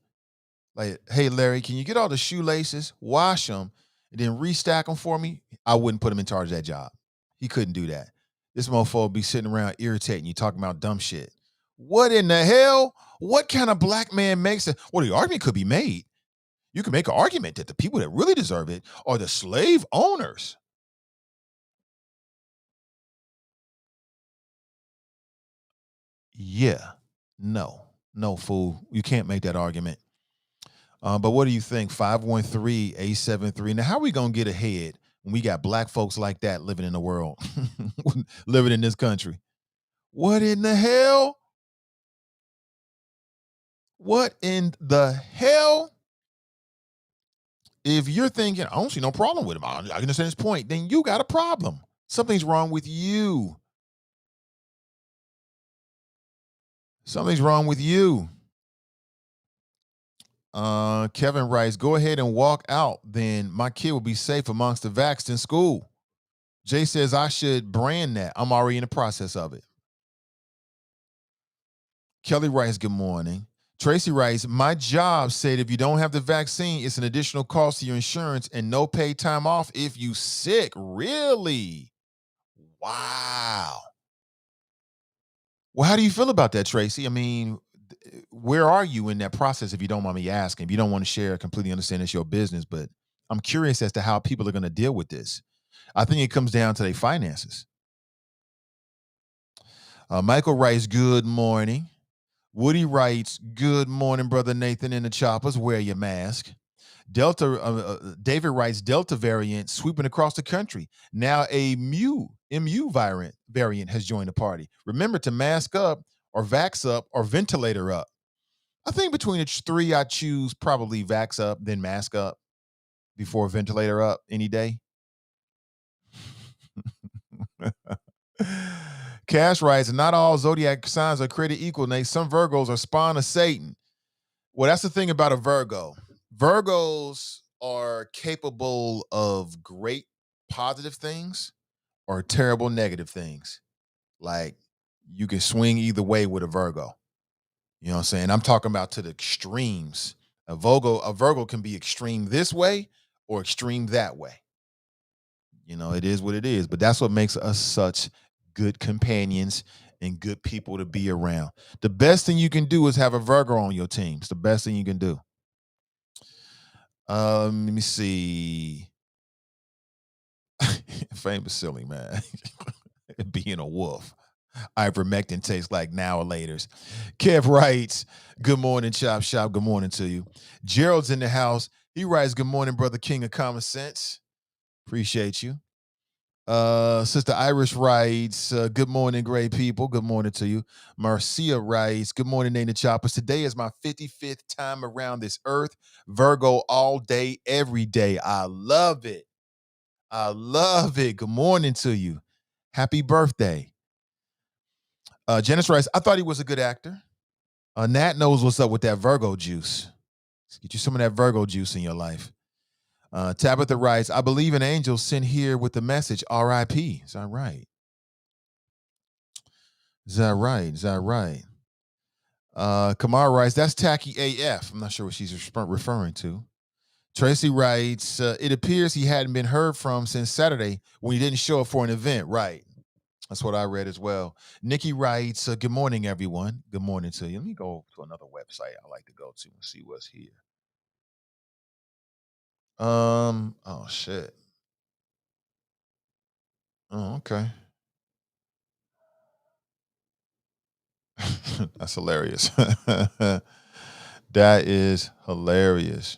Like, hey, Larry, can you get all the shoelaces, wash them, and then restack them for me? I wouldn't put him in charge of that job. He couldn't do that. This motherfucker would be sitting around irritating you, talking about dumb shit. What in the hell? What kind of black man makes it? Well, the argument could be made. You can make an argument that the people that really deserve it are the slave owners. Yeah. No, fool. You can't make that argument. But what do you think? 513-873. Now, how are we going to get ahead when we got black folks like that living in the world, living in this country? What in the hell? What in the hell? If you're thinking, I don't see no problem with him, I understand his point, then you got a problem. Something's wrong with you. Something's wrong with you. Kevin writes, go ahead and walk out, then my kid will be safe amongst the vaxxed in school. Jay says I should brand that. I'm already in the process of it. Kelly writes, good morning. Tracy writes, my job said if you don't have the vaccine, it's an additional cost to your insurance and no paid time off if you sick. Really? Wow. Well, how do you feel about that, Tracy? I mean, where are you in that process, if you don't mind me asking? If you don't want to share, I completely understand it's your business, but I'm curious as to how people are going to deal with this. I think it comes down to their finances. Michael writes, good morning. Woody writes, good morning, Brother Nathan in the choppers. Wear your mask. David writes, Delta variant sweeping across the country. Now a MU variant has joined the party. Remember to mask up or vax up or ventilator up. I think between the three, I choose probably vax up, then mask up before ventilator up any day. Cash writes, not all zodiac signs are created equal, Nate. Some Virgos are spawn of Satan. Well, that's the thing about a Virgo. Virgos are capable of great positive things or terrible negative things. Like, you can swing either way with a Virgo. You know what I'm saying? I'm talking about to the extremes. A Virgo can be extreme this way or extreme that way. You know, it is what it is. But that's what makes us such good companions and good people to be around. The best thing you can do is have a Virgo on your team. It's the best thing you can do. Let me see. Famous silly, man. Being a wolf. Ivermectin tastes like now or later's. Kev writes, good morning, Chop Shop. Good morning to you. Gerald's in the house. He writes, good morning, brother King of Common Sense. Appreciate you. Sister Irish writes, good morning, great people. Good morning to you. Marcia writes, good morning, Nate and Choppers. Today is my 55th time around this earth. Virgo all day, every day. I love it. I love it. Good morning to you. Happy birthday. Janice writes, I thought he was a good actor. Nat knows what's up with that Virgo juice. Let's get you some of that Virgo juice in your life. Tabitha writes, I believe an angel sent here with the message, R.I.P. Is that right? Is that right? Is that right? Kamara writes, that's tacky AF. I'm not sure what she's referring to. Tracy writes, it appears he hadn't been heard from since Saturday when he didn't show up for an event. Right. That's what I read as well. Nikki writes, good morning, everyone. Good morning to you. Let me go to another website I like to go to and see what's here. Oh, shit. Oh, okay. That's hilarious. That is hilarious.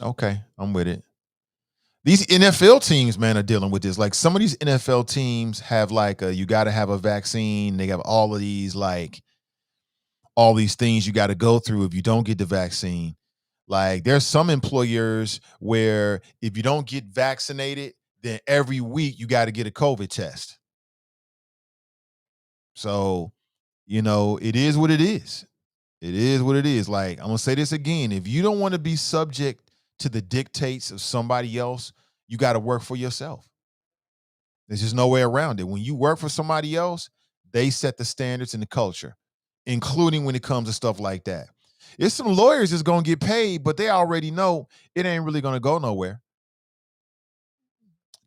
Okay, I'm with it. These NFL teams, man, are dealing with this. Like, some of these NFL teams have like you got to have a vaccine. They have all of these all these things you got to go through if you don't get the vaccine. Like, there's some employers where if you don't get vaccinated, then every week you got to get a COVID test. So, you know, it is what it is. It is what it is. Like, I'm going to say this again. If you don't want to be subject to the dictates of somebody else, you got to work for yourself. There's just no way around it. When you work for somebody else, they set the standards and the culture, including when it comes to stuff like that. It's some lawyers that's going to get paid, but they already know it ain't really going to go nowhere.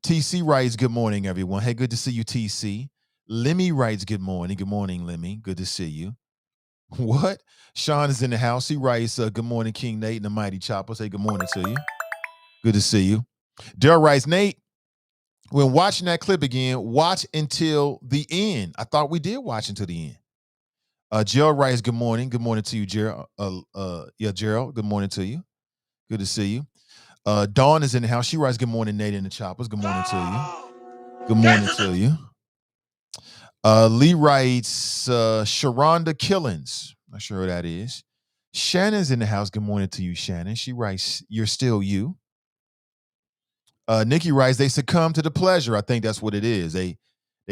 TC writes, good morning, everyone. Hey, good to see you, TC. Lemmy writes, good morning. Good morning, Lemmy. Good to see you. What? Sean is in the house. He writes, good morning, King Nate and the Mighty Chopper. Say good morning to you. Good to see you. Daryl writes, Nate, when watching that clip again, watch until the end. I thought we did watch until the end. Gerald writes, good morning. Good morning to you, Gerald. Gerald, good morning to you. Good to see you. Dawn is in the house. She writes, good morning, Nate and the Choppers. Good morning to you. Good morning to you. Lee writes, Sharonda Killins. Not sure who that is. Shannon's in the house. Good morning to you, Shannon. She writes, you're still you. Nikki writes, they succumb to the pleasure. I think that's what it is. They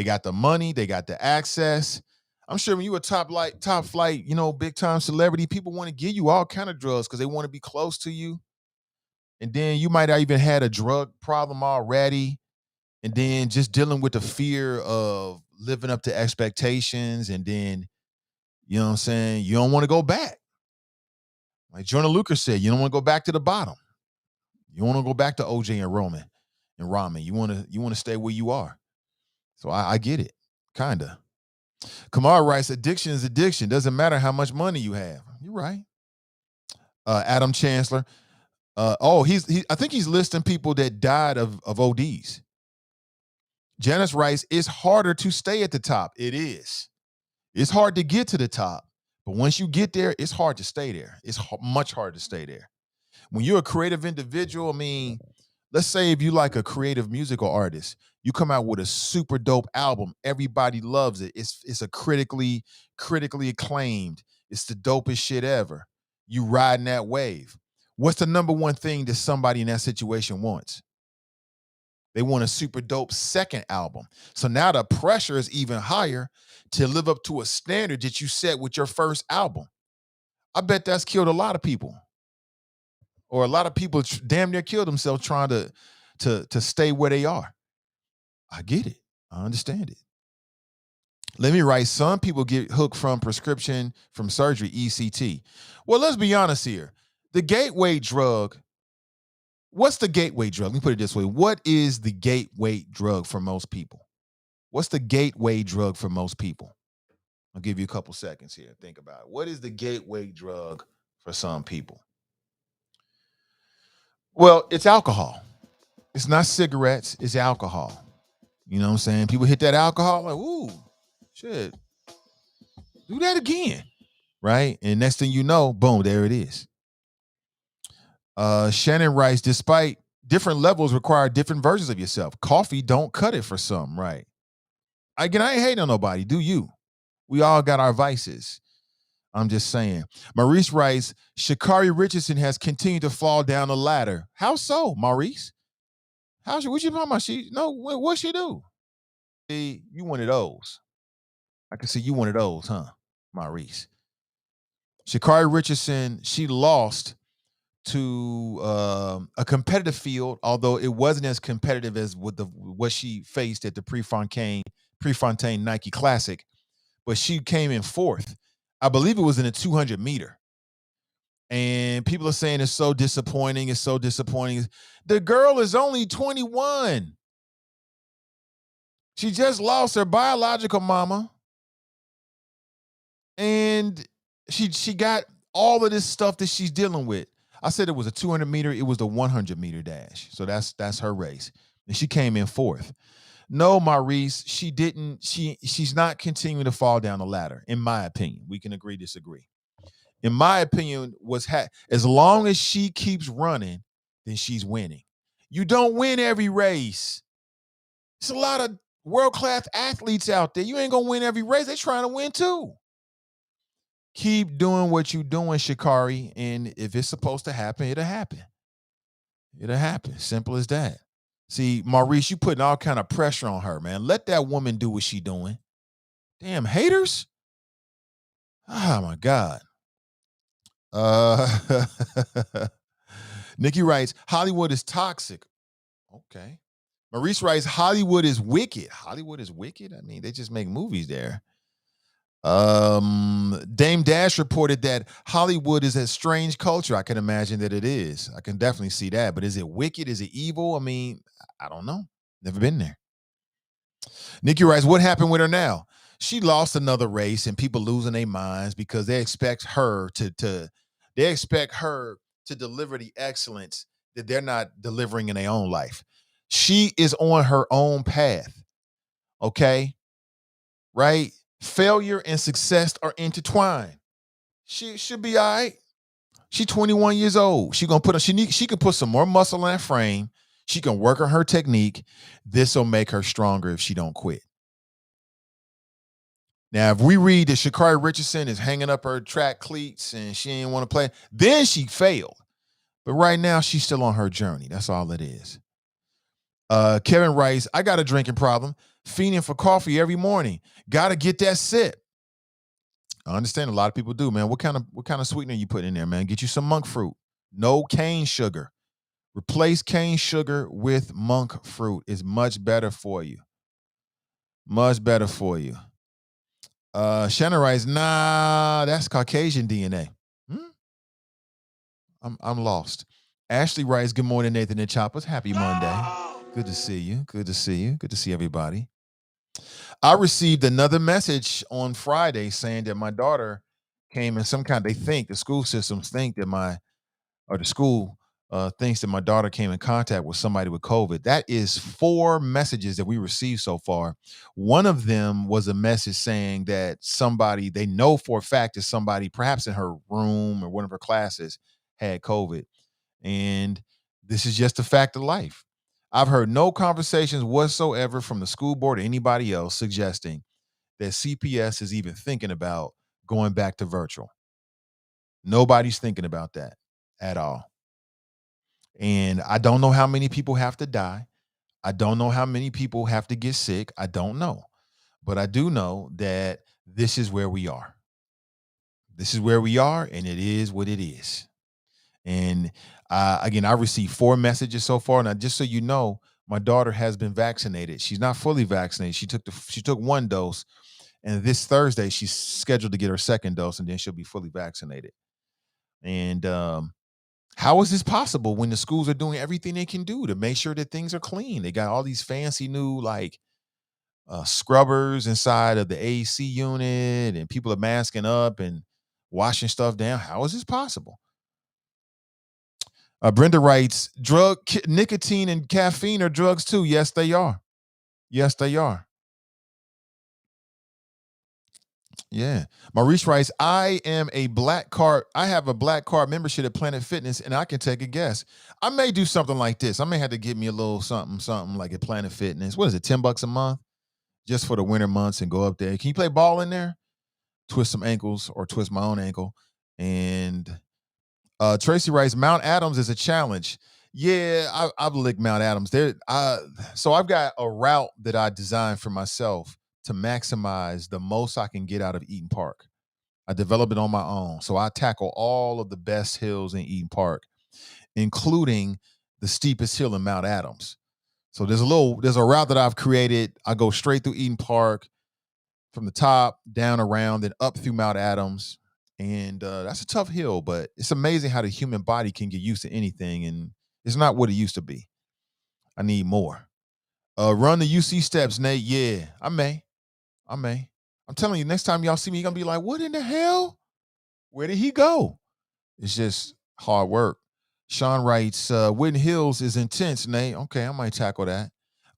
got the money. They got the access. I'm sure when you a top flight, you know, big time celebrity, people want to give you all kind of drugs because they want to be close to you. And then you might have even had a drug problem already. And then just dealing with the fear of living up to expectations. And then, you know what I'm saying, you don't want to go back. Like Jonah Lucas said, you don't want to go back to the bottom. You want to go back to OJ and Roman and Ramen. You want to stay where you are. So I get it, kind of. Kamar writes, addiction is addiction. Doesn't matter how much money you have. You're right. Adam Chancellor. I think he's listing people that died of ODs. Janice writes, it's harder to stay at the top. It is. It's hard to get to the top. But once you get there, it's hard to stay there. It's much harder to stay there. When you're a creative individual, I mean, let's say if you like a creative musical artist, you come out with a super dope album. Everybody loves it. It's a critically acclaimed. It's the dopest shit ever. You riding that wave. What's the number one thing that somebody in that situation wants? They want a super dope second album. So now the pressure is even higher to live up to a standard that you set with your first album. I bet that's killed a lot of people. Or a lot of people damn near killed themselves trying to stay where they are. I get it. I understand it. Let me write, some people get hooked from prescription from surgery, ECT. Well, let's be honest here. The gateway drug, what's the gateway drug? Let me put it this way. What is the gateway drug for most people? What's the gateway drug for most people? I'll give you a couple seconds here. Think about it. What is the gateway drug for some people? Well, it's alcohol. It's not cigarettes, it's alcohol. You know what I'm saying? People hit that alcohol like, ooh, shit, do that again, right? And next thing you know, boom, there it is. Shannon writes, despite different levels require different versions of yourself. Coffee don't cut it for some, right? Again, I ain't hating on nobody, do you? We all got our vices. I'm just saying. Maurice writes, Sha'Carri Richardson has continued to fall down the ladder. How so, Maurice? What you talking about? What she do? See, you one of those. I can see you one of those, huh, Maurice? Sha'Carri Richardson, she lost to a competitive field, although it wasn't as competitive as what she faced at the Prefontaine Nike Classic, but she came in fourth. I believe it was in a 200 meter. And people are saying it's so disappointing. It's so disappointing. The girl is only 21. She just lost her biological mama. And she got all of this stuff that she's dealing with. I said it was a 200 meter. It was the 100 meter dash. So that's her race. And she came in fourth. No, Maurice, she didn't. She's not continuing to fall down the ladder, in my opinion. We can agree, disagree. In my opinion, as long as she keeps running, then she's winning. You don't win every race. There's a lot of world-class athletes out there. You ain't gonna win every race. They're trying to win too. Keep doing what you're doing, Sha'Carri, and if it's supposed to happen, it'll happen. It'll happen. Simple as that. See, Maurice, you putting all kind of pressure on her, man. Let that woman do what she doing. Damn haters. Oh my God. Nikki writes, Hollywood is toxic. Okay. Maurice writes, Hollywood is wicked. Hollywood is wicked? I mean, they just make movies there. Dame Dash reported that Hollywood is a strange culture. I can imagine that it is. I can definitely see that. But is it wicked? Is it evil? I mean, I don't know. Never been there. Nikki writes, what happened with her now? She lost another race and people losing their minds because they expect her to deliver the excellence that they're not delivering in their own life. She is on her own path. Okay? Right? Failure and success are intertwined. She should be all right. She's 21 years old. She can put some more muscle in that frame. She can work on her technique. This will make her stronger if she don't quit. Now, if we read that Sha'Carri Richardson is hanging up her track cleats and she didn't want to play, then she failed. But right now, she's still on her journey. That's all it is. Kevin writes, I got a drinking problem. Fiending for coffee every morning. Got to get that sip. I understand a lot of people do, man. What kind of sweetener you put in there, man? Get you some monk fruit. No cane sugar. Replace cane sugar with monk fruit. It's much better for you. Much better for you. Shannon writes, nah, that's Caucasian DNA. I'm lost. Ashley writes, good morning, Nathan and Choppers. Happy Monday. Good to see you. Good to see you. Good to see everybody. I received another message on Friday saying that my daughter came in the school systems think that the school thinks that my daughter came in contact with somebody with COVID. That is 4 messages that we received so far. One of them was a message saying that somebody they know for a fact is somebody, perhaps in her room or one of her classes, had COVID. And this is just a fact of life. I've heard no conversations whatsoever from the school board or anybody else suggesting that CPS is even thinking about going back to virtual. Nobody's thinking about that at all. And I don't know how many people have to die. I don't know how many people have to get sick. I don't know. But I do know that this is where we are. This is where we are, and it is what it is. And again, I received 4 messages so far. Now, just so you know, my daughter has been vaccinated. She's not fully vaccinated. She took 1 dose, and this Thursday she's scheduled to get her 2nd dose, and then she'll be fully vaccinated. And how is this possible when the schools are doing everything they can do to make sure that things are clean? They got all these fancy new scrubbers inside of the AC unit, and people are masking up and washing stuff down. How is this possible? Brenda writes, nicotine and caffeine are drugs too. Yes, they are. Yes, they are. Yeah. Maurice writes, I have a black card membership at Planet Fitness, and I can take a guess. I may do something like this. I may have to get me a little something like at Planet Fitness. What is it, $10 a month? Just for the winter months and go up there. Can you play ball in there? Twist some ankles or twist my own ankle. And Tracy writes, Mount Adams is a challenge. Yeah, I've licked Mount Adams. So I've got a route that I designed for myself to maximize the most I can get out of Eaton Park. I developed it on my own. So I tackle all of the best hills in Eaton Park, including the steepest hill in Mount Adams. So there's a route that I've created. I go straight through Eaton Park from the top, down around, then up through Mount Adams. And that's a tough hill, but it's amazing how the human body can get used to anything. And it's not what it used to be. I need more. Run the UC steps, Nate. Yeah, I may. I'm telling you, next time y'all see me, you're going to be like, what in the hell? Where did he go? It's just hard work. Sean writes, Wooden Hills is intense, Nate. Okay, I might tackle that.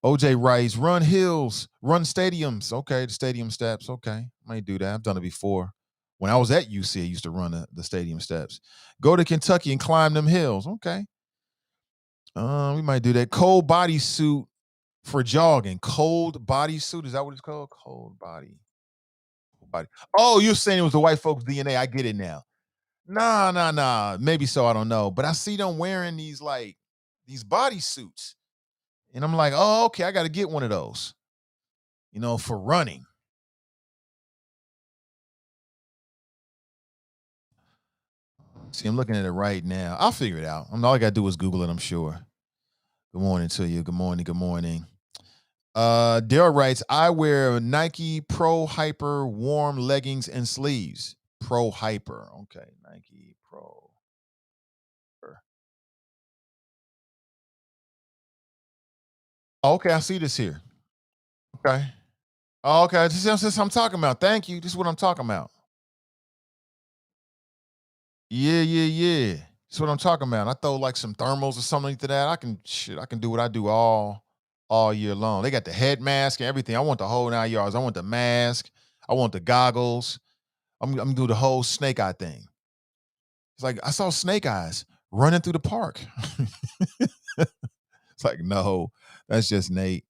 OJ writes, run hills, run stadiums. Okay, the stadium steps. Okay, I might do that. I've done it before. When I was at UC, I used to run the stadium steps. Go to Kentucky and climb them hills. Okay. We might do that. Cold bodysuit for jogging. Cold bodysuit. Is that what it's called? Cold body. Oh, you're saying it was the white folks' DNA. I get it now. Nah. Maybe so. I don't know. But I see them wearing these bodysuits. And I'm like, oh, okay, I got to get one of those, for running. See, I'm looking at it right now. I'll figure it out. All I got to do is Google it, I'm sure. Good morning to you. Good morning. Dale writes, I wear Nike Pro Hyper warm leggings and sleeves. Pro Hyper. Okay, Nike Pro. Okay, I see this here. Okay. Okay, this is what I'm talking about. Thank you. This is what I'm talking about. Yeah. That's what I'm talking about. I throw like some thermals or something to that. I can do what I do all year long. They got the head mask and everything. I want the whole 9 yards. I want the mask. I want the goggles. I'm gonna do the whole snake eye thing. It's like I saw Snake Eyes running through the park. It's like, no, that's just Nate.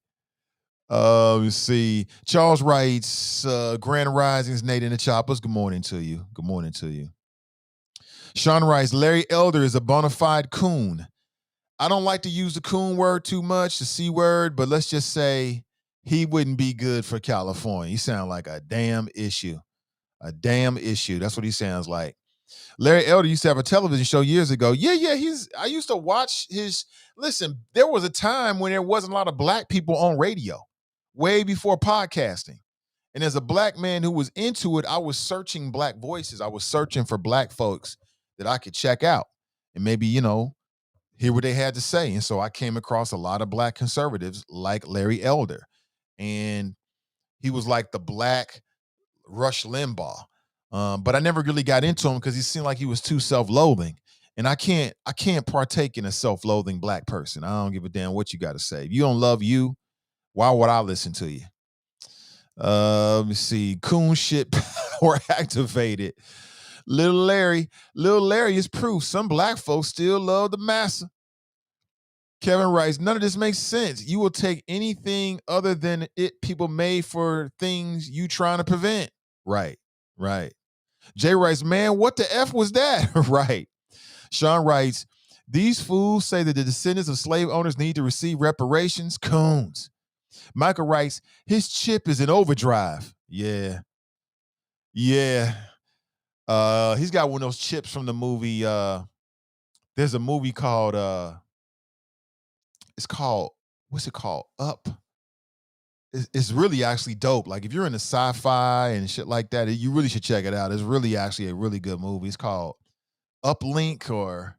Let's see. Charles writes, Grand Risings, Nate in the Choppers. Good morning to you. Sean writes, Larry Elder is a bona fide coon. I don't like to use the coon word too much, the C word, but let's just say he wouldn't be good for California. He sounds like a damn issue. That's what he sounds like. Larry Elder used to have a television show years ago. Yeah. I used to watch listen, there was a time when there wasn't a lot of black people on radio, way before podcasting. And as a black man who was into it, I was searching black voices. I was searching for black folks that I could check out and maybe, hear what they had to say. And so I came across a lot of black conservatives like Larry Elder. And he was like the black Rush Limbaugh. But I never really got into him because he seemed like he was too self-loathing. And I can't partake in a self-loathing black person. I don't give a damn what you got to say. If you don't love you, why would I listen to you? Let me see. Coon shit power activated. Little Larry is proof some black folks still love the massa. Kevin writes, none of this makes sense. You will take anything other than it people made for things you trying to prevent. Right. Jay writes, man, what the F was that? Right. Sean writes, these fools say that the descendants of slave owners need to receive reparations. Coons. Michael writes, his chip is in overdrive. Yeah. He's got one of those chips from the movie. There's a movie called what's it called? Up. It's really actually dope. Like if you're into sci-fi and shit like that, you really should check it out. It's really actually a really good movie. It's called Uplink, or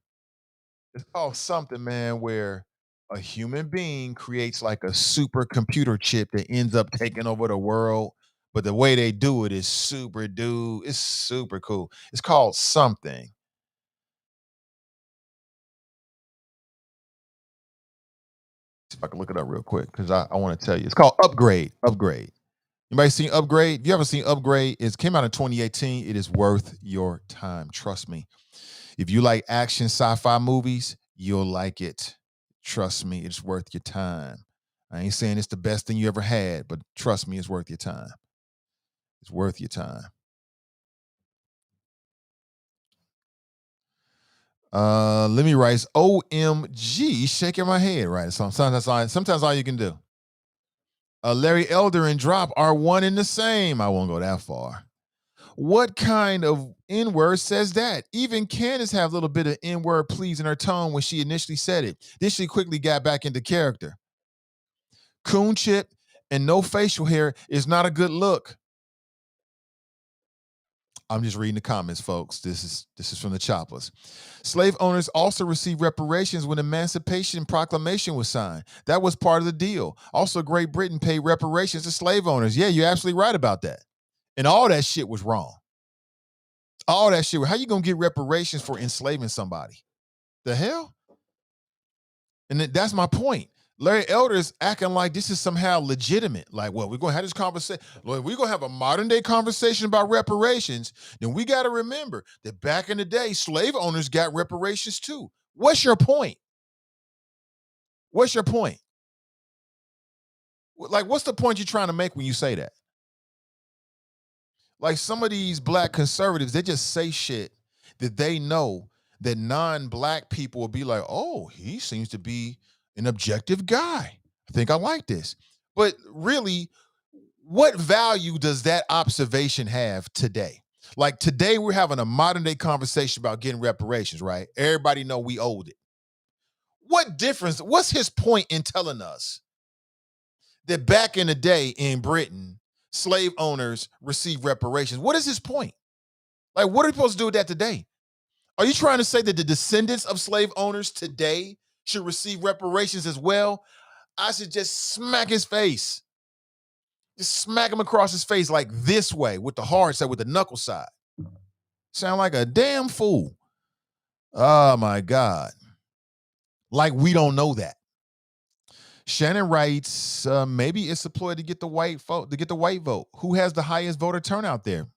it's called something, man, where a human being creates like a supercomputer chip that ends up taking over the world. But the way they do it is super, dude. It's super cool. It's called something. See if I can look it up real quick because I want to tell you. It's called Upgrade. Anybody seen Upgrade? If you haven't seen Upgrade, it came out in 2018. It is worth your time. Trust me. If you like action sci-fi movies, you'll like it. Trust me, it's worth your time. I ain't saying it's the best thing you ever had, but trust me, it's worth your time. It's worth your time. Let me write OMG, shaking my head, right? Sometimes all you can do. Larry Elder and Drop are one and the same. I won't go that far. What kind of N-word says that? Even Candace have a little bit of N-word please in her tone when she initially said it. Then she quickly got back into character. Coon chip and no facial hair is not a good look. I'm just reading the comments, folks. This is from the choppers. Slave owners also received reparations when Emancipation Proclamation was signed. That was part of the deal. Also, Great Britain paid reparations to slave owners. Yeah, you're absolutely right about that. And all that shit was wrong. All that shit. How you gonna get reparations for enslaving somebody? The hell? And that's my point. Larry Elder is acting like this is somehow legitimate. Like, well, we're going to have this conversation. Well, we're going to have a modern day conversation about reparations. Then we got to remember that back in the day, slave owners got reparations too. What's your point? What's your point? Like, what's the point you're trying to make when you say that? Like some of these black conservatives, they just say shit that they know that non-black people will be like, oh, he seems to be an objective guy. I think I like this. But really, what value does that observation have today? Like today, we're having a modern day conversation about getting reparations, right? Everybody know we owed it. What difference? What's his point in telling us that back in the day in Britain, slave owners received reparations? What is his point? Like, what are we supposed to do with that today? Are you trying to say that the descendants of slave owners today should receive reparations as well? I should just smack his face. Just smack him across his face like this way with the hard side, with the knuckle side. Sound like a damn fool. Oh my God. Like we don't know that. Shannon writes, maybe it's a ploy to get the white vote. Who has the highest voter turnout there?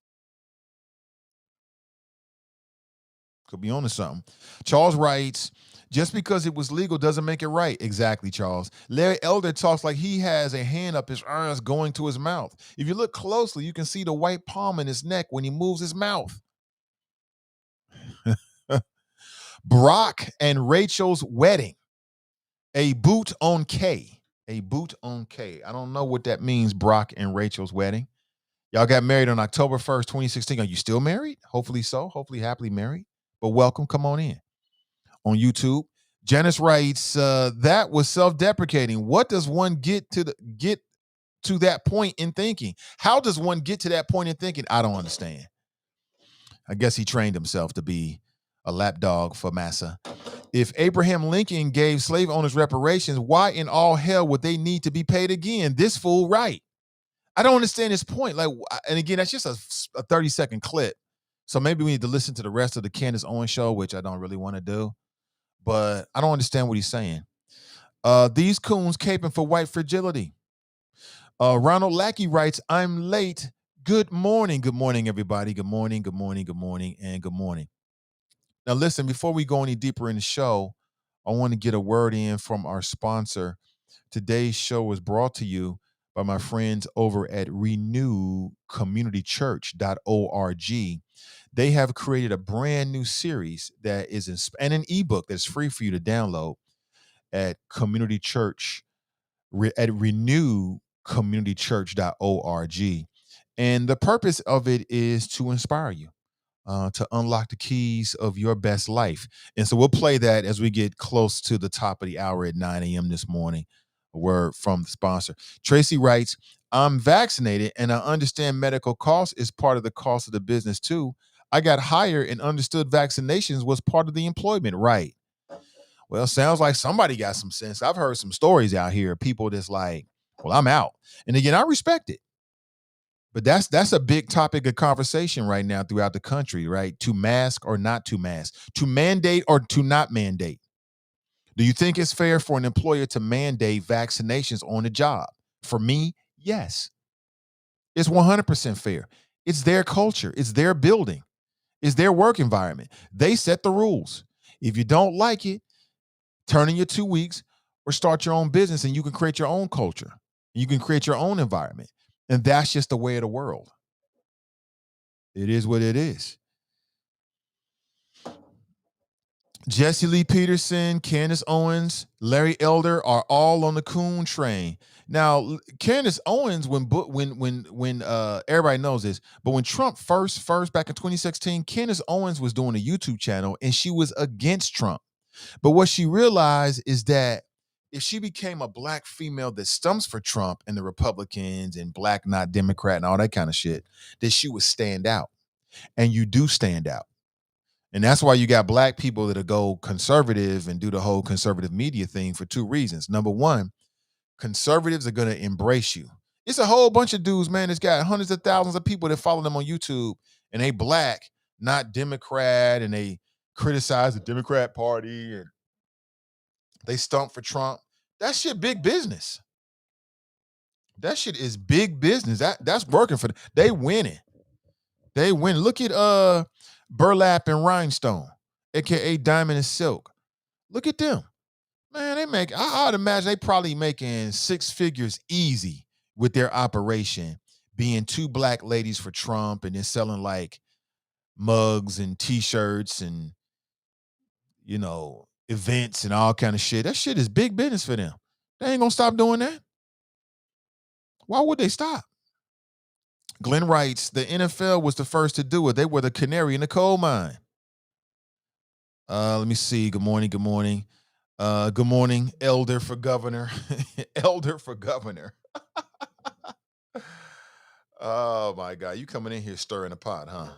Could be on to something. Charles writes, just because it was legal doesn't make it right. Exactly, Charles. Larry Elder talks like he has a hand up his arms going to his mouth. If you look closely, you can see the white palm in his neck when he moves his mouth. Brock and Rachel's wedding. A boot on K. A boot on K. I don't know what that means, Brock and Rachel's wedding. Y'all got married on October 1st, 2016. Are you still married? Hopefully so. Hopefully happily married. But welcome. Come on in. On YouTube, Janice writes, that was self-deprecating. What does one get to that point in thinking? How does one get to that point in thinking? I don't understand. I guess he trained himself to be a lapdog for massa. If Abraham Lincoln gave slave owners reparations, why in all hell would they need to be paid again? This fool, right? I don't understand his point. Like, and again, that's just a 30-second clip. So maybe we need to listen to the rest of the Candace Owens show, which I don't really want to do. But I don't understand what he's saying. These coons caping for white fragility. Ronald Lackey writes, I'm late. Good morning. Good morning, everybody. Good morning, good morning, good morning, and good morning. Now, listen, before we go any deeper in the show, I want to get a word in from our sponsor. Today's show is brought to you by my friends over at renewcommunitychurch.org. They have created a brand new series that is and an ebook that's free for you to download at Community Church at renewcommunitychurch.org. And the purpose of it is to inspire you, to unlock the keys of your best life. And so we'll play that as we get close to the top of the hour at 9 a.m. this morning. A word from the sponsor. Tracy writes, I'm vaccinated and I understand medical costs is part of the cost of the business too. I got hired and understood vaccinations was part of the employment, right? Well, sounds like somebody got some sense. I've heard some stories out here, people that's like, well, I'm out. And again, I respect it. But that's a big topic of conversation right now throughout the country, right? To mask or not to mask, to mandate or to not mandate. Do you think it's fair for an employer to mandate vaccinations on the job? For me, yes. It's 100% fair. It's their culture. It's their building. It's their work environment. They set the rules. If you don't like it, turn in your 2 weeks or start your own business and you can create your own culture. You can create your own environment. And that's just the way of the world. It is what it is. Jesse Lee Peterson, Candace Owens, Larry Elder are all on the coon train. Now, Candace Owens, when everybody knows this, but when Trump first back in 2016, Candace Owens was doing a YouTube channel and she was against Trump. But what she realized is that if she became a black female that stumps for Trump and the Republicans and black not Democrat and all that kind of shit, that she would stand out. And you do stand out. And that's why you got black people that'll go conservative and do the whole conservative media thing for two reasons. Number one, conservatives are going to embrace you. It's a whole bunch of dudes, man. It's got hundreds of thousands of people that follow them on YouTube and they black, not Democrat, and they criticize the Democrat Party and they stump for Trump. That shit big business. That shit is big business. That's working for them. They winning. They win. Look at Burlap and Rhinestone, aka Diamond and Silk. Look at them. Man, they make, I'd imagine they probably making six figures easy with their operation, being two black ladies for Trump and then selling like mugs and t-shirts and, you know, events and all kind of shit. That shit is big business for them. They ain't gonna stop doing that. Why would they stop? Glenn writes, the NFL was the first to do it. They were the canary in the coal mine. Let me see. Good morning. Good morning. Good morning, Elder for Governor. Elder for Governor. Oh, my God. You coming in here stirring the pot, huh?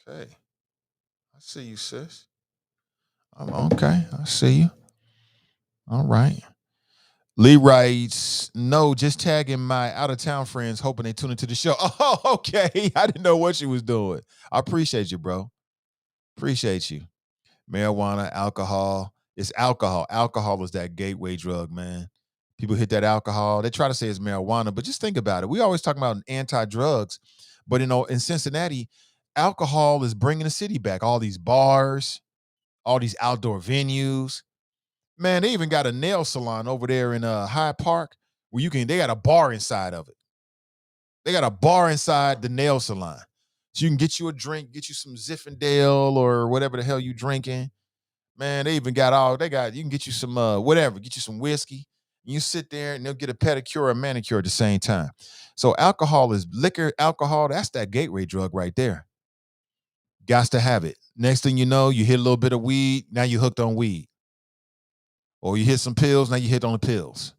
Okay. I see you, sis. I'm okay. I see you. All right. Lee writes, no, just tagging my out-of-town friends, hoping they tune into the show. Oh, okay. I didn't know what you was doing. I appreciate you, bro. Appreciate you. Marijuana, alcohol. It's alcohol. Alcohol is that gateway drug, man. People hit that alcohol. They try to say it's marijuana, but just think about it. We always talk about anti-drugs, but in Cincinnati, alcohol is bringing the city back. All these bars, all these outdoor venues. Man, they even got a nail salon over there in Hyde Park where they got a bar inside of it. They got a bar inside the nail salon. So you can get you a drink, get you some Zinfandel or whatever the hell you drinking. Man, they even got you can get you some whatever, get you some whiskey. You sit there and they'll get a pedicure or a manicure at the same time. So alcohol is liquor, alcohol, that's that gateway drug right there. Gots to have it. Next thing you know, you hit a little bit of weed, now you hooked on weed. Or you hit some pills, now you hit on the pills.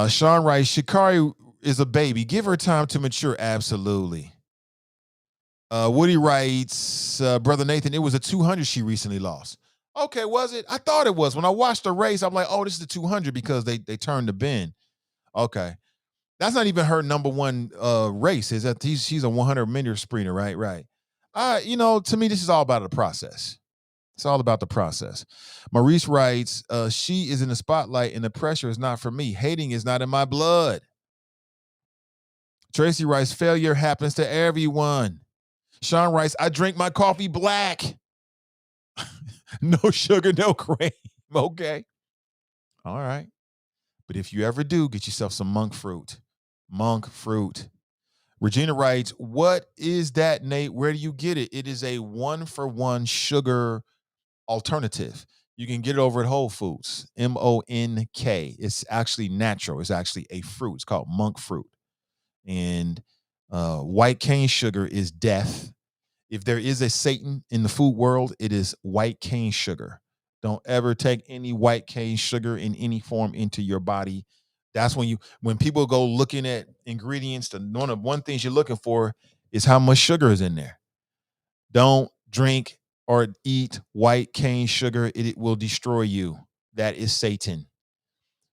Sean writes, Shikari is a baby. Give her time to mature. Absolutely. Woody writes, Brother Nathan, it was a 200 she recently lost. Okay, was it? I thought it was. When I watched the race, I'm like, oh, this is the 200 because they turned the bend. Okay. That's not even her number one race. Is that she's a 100-meter sprinter, right? Right. To me, this is all about the process. It's all about the process. Maurice writes, she is in the spotlight and the pressure is not for me. Hating is not in my blood. Tracy writes, failure happens to everyone. Sean writes, I drink my coffee black. No sugar, no cream. Okay. All right. But if you ever do, get yourself some monk fruit. Monk fruit. Regina writes, what is that, Nate? Where do you get it? It is a 1-for-1 sugar alternative. You can get it over at Whole Foods. MONK. It's actually natural. It's actually a fruit. It's called monk fruit. And white cane sugar is death. If there is a Satan in the food world, it is white cane sugar. Don't ever take any white cane sugar in any form into your body. That's when people go looking at ingredients, one of the things you're looking for is how much sugar is in there. Don't drink or eat white cane sugar. It will destroy you. That is Satan.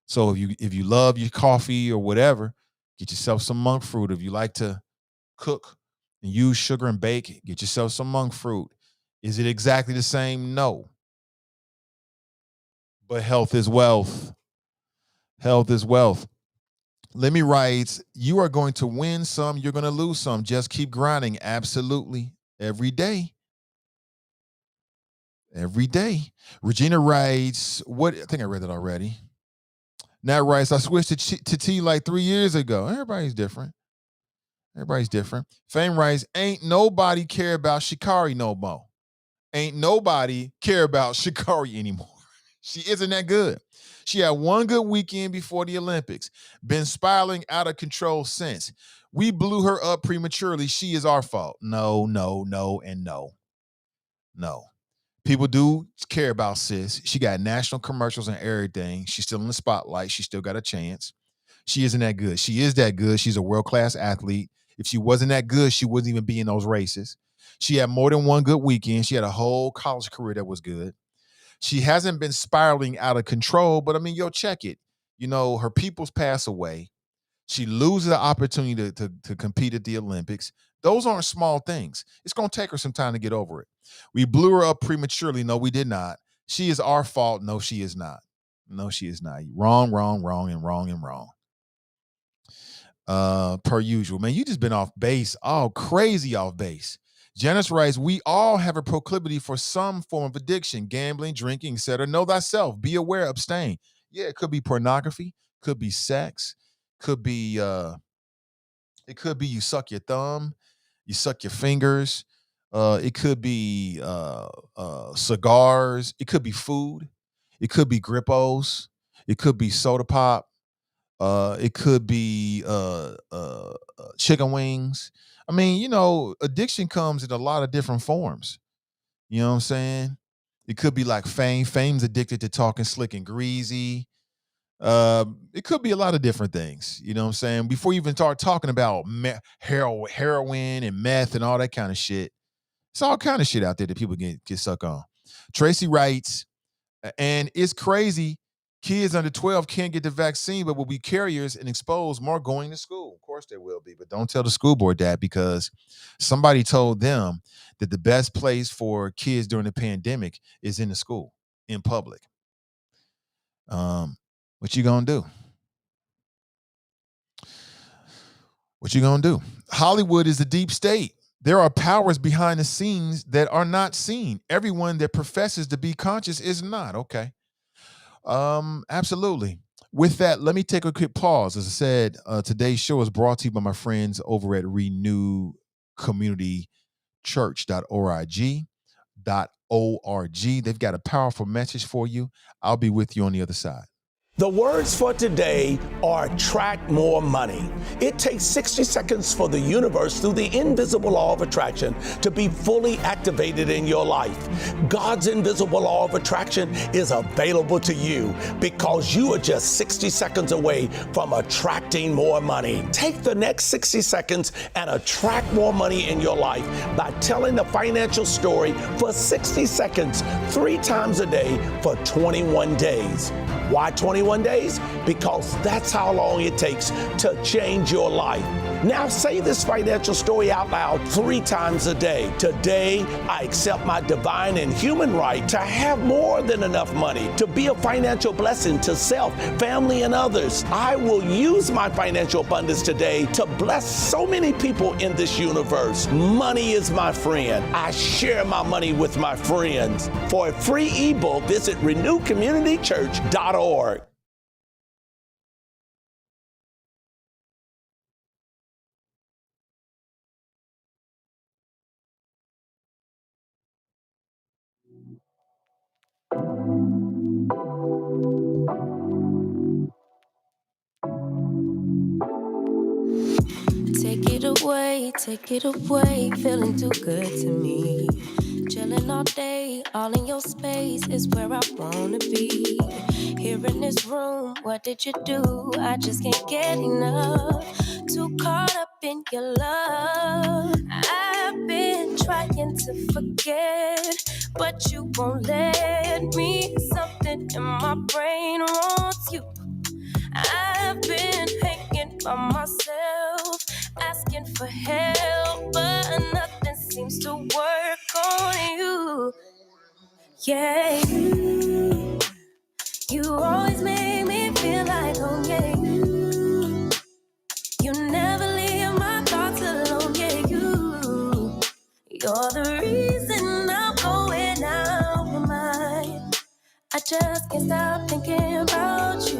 So if you love your coffee or whatever, get yourself some monk fruit. If you like to cook and use sugar and bake, get yourself some monk fruit. Is it exactly the same? No. But health is wealth. Health is wealth. Let me write, you are going to win some, you're going to lose some. Just keep grinding. Absolutely. Every day. Every day. Regina writes, I think I read that already. Nat writes, I switched to tea like 3 years ago. Everybody's different. Everybody's different. Fame writes, ain't nobody care about Shikari no more. Ain't nobody care about Shikari anymore. She isn't that good. She had one good weekend before the Olympics. Been spiraling out of control since. We blew her up prematurely. She is our fault. No, and no. No. People do care about sis. She got national commercials and everything. She's still in the spotlight. She still got a chance. She isn't that good. She is that good. She's a world-class athlete. If she wasn't that good, she wouldn't even be in those races. She had more than one good weekend. She had a whole college career that was good. She hasn't been spiraling out of control, but I mean, check it. Her peoples pass away. She loses the opportunity to compete at the Olympics. Those aren't small things. It's going to take her some time to get over it. We blew her up prematurely. No, we did not. She is our fault. No, she is not. No, she is not. Wrong. Per usual. Man, you just been off base. Oh, crazy off base. Janice writes, we all have a proclivity for some form of addiction, gambling, drinking, etc. Know thyself. Be aware, abstain. Yeah, it could be pornography, could be sex, could be it could be you suck your thumb, you suck your fingers. It could be cigars, it could be food, it could be Grippos, it could be soda pop, it could be chicken wings. I mean, addiction comes in a lot of different forms. You know what I'm saying? It could be like Fame. Fame's addicted to talking slick and greasy. It could be a lot of different things. You know what I'm saying? Before you even start talking about heroin and meth and all that kind of shit, it's all kind of shit out there that people get sucked on. Tracy writes, and it's crazy. Kids under 12 can't get the vaccine, but will be carriers and exposed more going to school. Of course they will be, but don't tell the school board that, because somebody told them that the best place for kids during the pandemic is in the school, in public. What you gonna do? What you gonna do? Hollywood is a deep state. There are powers behind the scenes that are not seen. Everyone that professes to be conscious is not. Okay. Absolutely. With that, let me take a quick pause. As I said, today's show is brought to you by my friends over at renewcommunitychurch.org. They've got a powerful message for you. I'll be with you on the other side. The words for today are attract more money. It takes 60 seconds for the universe, through the invisible law of attraction, to be fully activated in your life. God's invisible law of attraction is available to you because you are just 60 seconds away from attracting more money. Take the next 60 seconds and attract more money in your life by telling the financial story for 60 seconds, 3 times a day for 21 days. Why 21 21 days? Because that's how long it takes to change your life. Now say this financial story out loud 3 times a day. Today, I accept my divine and human right to have more than enough money, to be a financial blessing to self, family, and others. I will use my financial abundance today to bless so many people in this universe. Money is my friend. I share my money with my friends. For a free ebook, visit renewcommunitychurch.org. Take it away, feeling too good to me. Chilling all day, all in your space is where I wanna be. Here in this room, what did you do? I just can't get enough. Too caught up in your love. I've been trying to forget, but you won't let me. Something in my brain wants you. I've been hanging by myself, asking for help, but nothing seems to work on you. Yeah, you always make me feel like home. Yeah, you never leave my thoughts alone. Yeah, you're the reason I'm going out my mind. I just can't stop thinking about you.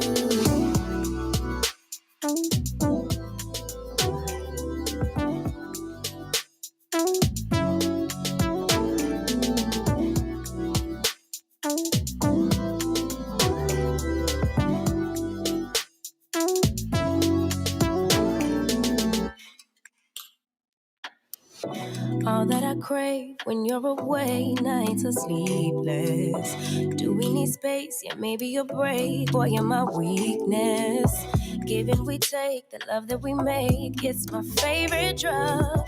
All that I crave when you're away, nights are sleepless. Do we need space? Yeah, maybe a break. Boy, you're my weakness. Give and we take, the love that we make, it's my favorite drug.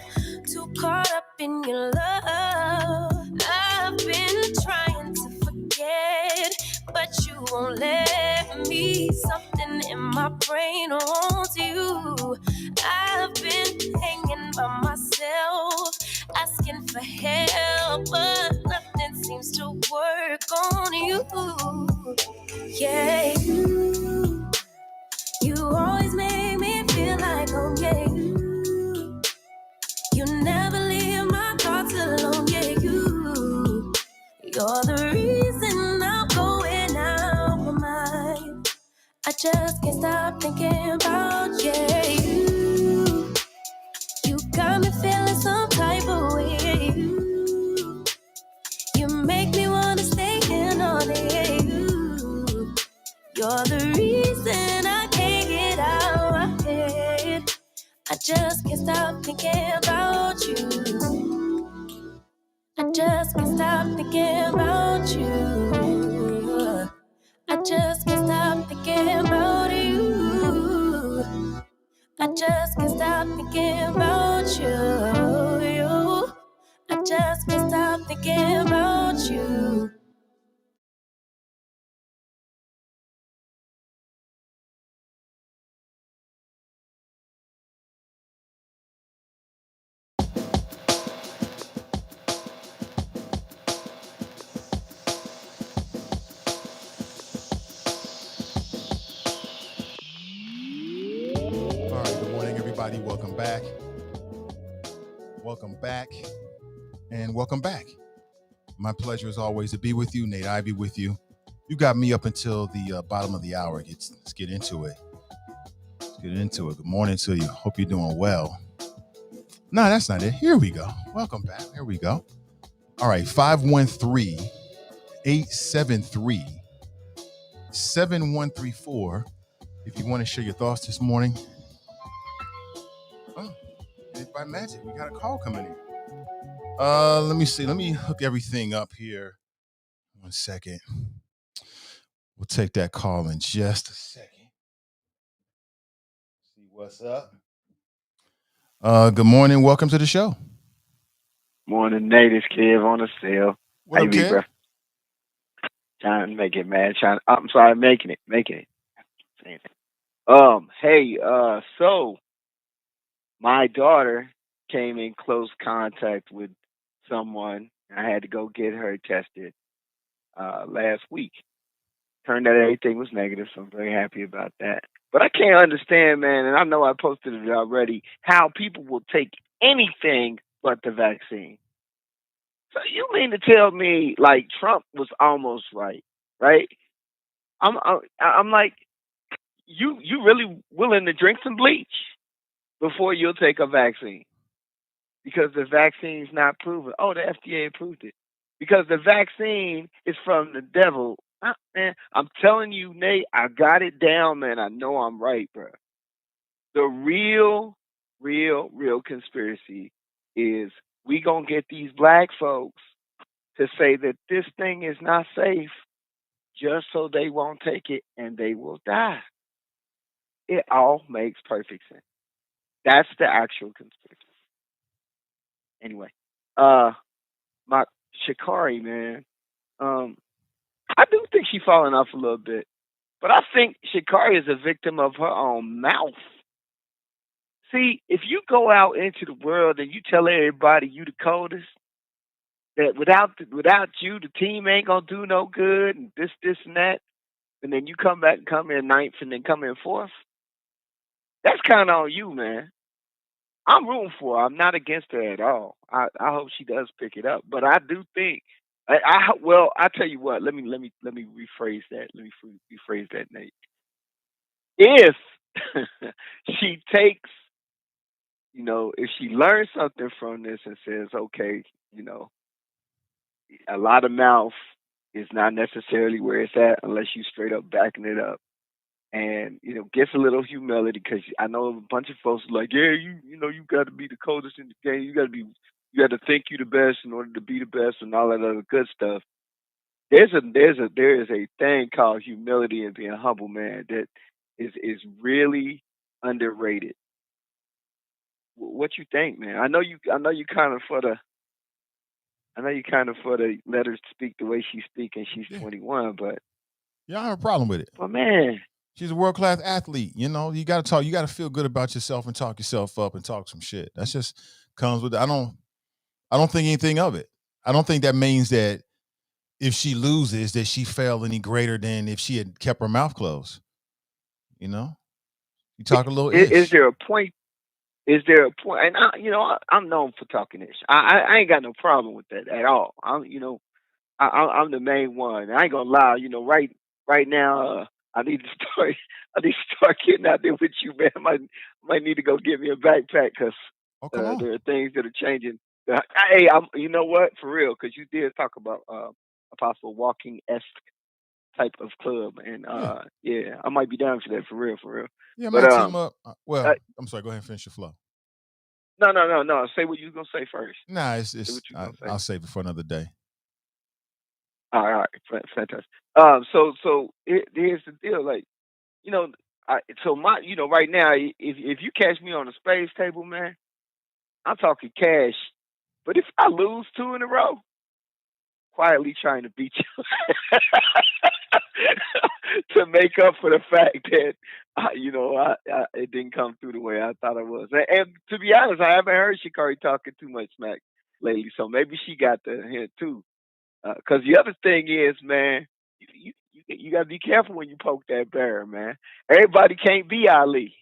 Too caught up in your love. I've been trying to forget, but you won't let me. Something in my brain wants you. I've been hanging by myself, asking for help, but nothing seems to work on you. Yeah, you always make me feel like home. Yeah, you never leave my thoughts alone. Yeah, you're the reason I'm going out my mind. I just can't stop thinking about you got me feeling some type of way. You make me wanna stay in all day. You're the reason I can't get out my head. I just can't stop thinking about you. I just can't stop thinking about you. I just can't stop thinking about you. I just can't stop thinking about you. I just can't stop thinking about you. All right, good morning, everybody. Welcome back. Welcome back. And welcome back. My pleasure as always to be with you. Nate Ivey with you. You got me up until the bottom of the hour. Let's get into it. Good morning to you. Hope you're doing well. No, that's not it. Here we go. Welcome back. Here we go. All right, 513-873-7134. If you want to share your thoughts this morning. Oh, and by magic, we got a call coming in. Let me see. Let me hook everything up here. 1 second. We'll take that call in just a second. See what's up. Good morning. Welcome to the show. Morning, Nate. It's Kev on the cell. What up, Kev? Bro? Trying to make it, man. I'm sorry, making it. saying that. Hey, so my daughter came in close contact with someone. I had to go get her tested last week. Turned out everything was negative, so I'm very happy about that. But I can't understand, man, and I know I posted it already, how people will take anything but the vaccine. So you mean to tell me like Trump was almost right, right? I'm like, you really willing to drink some bleach before you'll take a vaccine because the vaccine's not proven. Oh, the FDA approved it because the vaccine is from the devil. Man, I'm telling you, Nate, I got it down, man. I know I'm right, bro. The real conspiracy is we gonna get these black folks to say that this thing is not safe just so they won't take it and they will die. It all makes perfect sense. That's the actual conspiracy. Anyway, my Shikari, man, I do think she's falling off a little bit, but I think Shikari is a victim of her own mouth. See, if you go out into the world and you tell everybody you the coldest, that without you the team ain't gonna do no good, and this and that, and then you come back and come in ninth and then come in fourth, that's kind of on you, man. I'm rooting for her. I'm not against her at all. I hope she does pick it up, but I do think well, I tell you what. Let me rephrase that. Let me rephrase that, Nate. If she takes, if she learns something from this and says, okay, a lot of mouth is not necessarily where it's at unless you straight up backing it up. And gets a little humility because I know a bunch of folks are like, yeah, you got to be the coldest in the game. You got to think you the best in order to be the best and all that other good stuff. There is a thing called humility and being humble, man, that is really underrated. What you think, man? I know you kind of for the let her speak the way she speak, and she's 21, but yeah, I don't have a problem with it. But man, she's a world class athlete. You got to talk. You got to feel good about yourself and talk yourself up and talk some shit. That's just comes with it. I don't think anything of it. I don't think that means that if she loses that she failed any greater than if she had kept her mouth closed. You talk a little ish. Is there a point? Is there a point? And I'm known for talking ish. I ain't got no problem with that at all. I'm the main one. I ain't gonna lie. Right now, I need to start getting out there with you, man. I might need to go get me a backpack because there are things that are changing. Hey, you know what? For real, because you did talk about a possible walking-esque type of club, and yeah, I might be down for that. For real. Yeah, I might team up. Well, I'm sorry. Go ahead and finish your flow. No. Say what you was gonna say first. Nah, I'll save it for another day. All right, fantastic. So here's the deal. Like, right now, if you catch me on the spades table, man, I'm talking cash. But if I lose 2 in a row, quietly trying to beat you to make up for the fact that it didn't come through the way I thought it was. And to be honest, I haven't heard Shikari talking too much smack lately, so maybe she got the hint too. Because the other thing is, man, you got to be careful when you poke that bear, man. Everybody can't be Ali.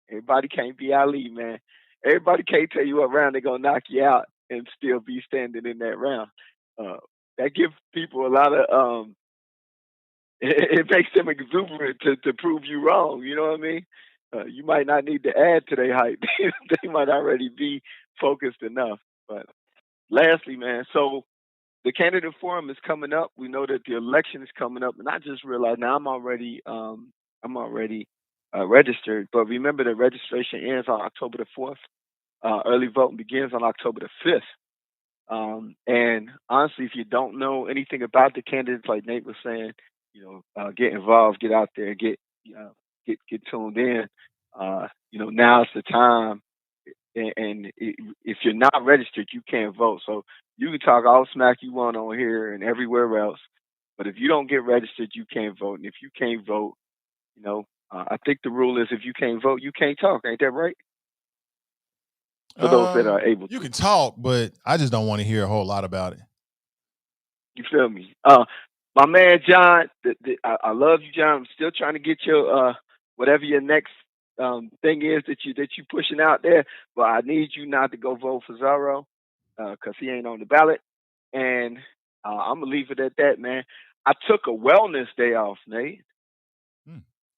Everybody can't be Ali, man. Everybody can't tell you what round they're going to knock you out and still be standing in that round. That gives people a lot of, it makes them exuberant to prove you wrong. You know what I mean? You might not need to add to their hype. They might already be focused enough. But lastly, man, so the candidate forum is coming up. We know that the election is coming up, and I just realized now I'm already registered. But remember, the registration ends on October the 4th. Early voting begins on October the 5th. And honestly, if you don't know anything about the candidates, like Nate was saying, get involved, get out there, get tuned in. Now's the time. And if you're not registered, you can't vote. So you can talk all smack you want on here and everywhere else, but if you don't get registered, you can't vote. And if you can't vote, I think the rule is if you can't vote, you can't talk. Ain't that right? For those that are able to. You can talk, but I just don't want to hear a whole lot about it. You feel me? My man John, I love you, John. I'm still trying to get your whatever your next thing is that you pushing out there. But I need you not to go vote for Zorro because he ain't on the ballot. And I'm gonna leave it at that, man. I took a wellness day off, Nate.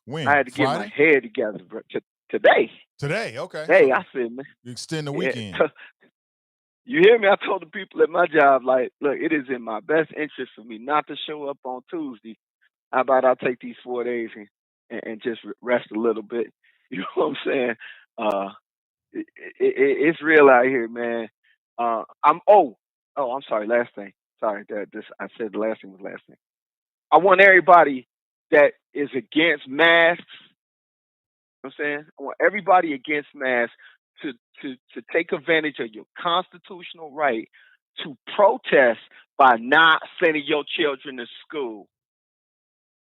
When? I had to Friday? get my head together, bro. Today. Today, okay. Hey, so I said, man. you extend the weekend. You hear me? I told the people at my job, like, look, it is in my best interest for me not to show up on Tuesday. How about I take these 4 days and just rest a little bit? You know what I'm saying? It's real out here, man. I'm sorry. Last thing. Sorry, I said the last thing was last thing. I want everybody that is against masks. You know what I'm saying? I want everybody against masks to take advantage of your constitutional right to protest by not sending your children to school.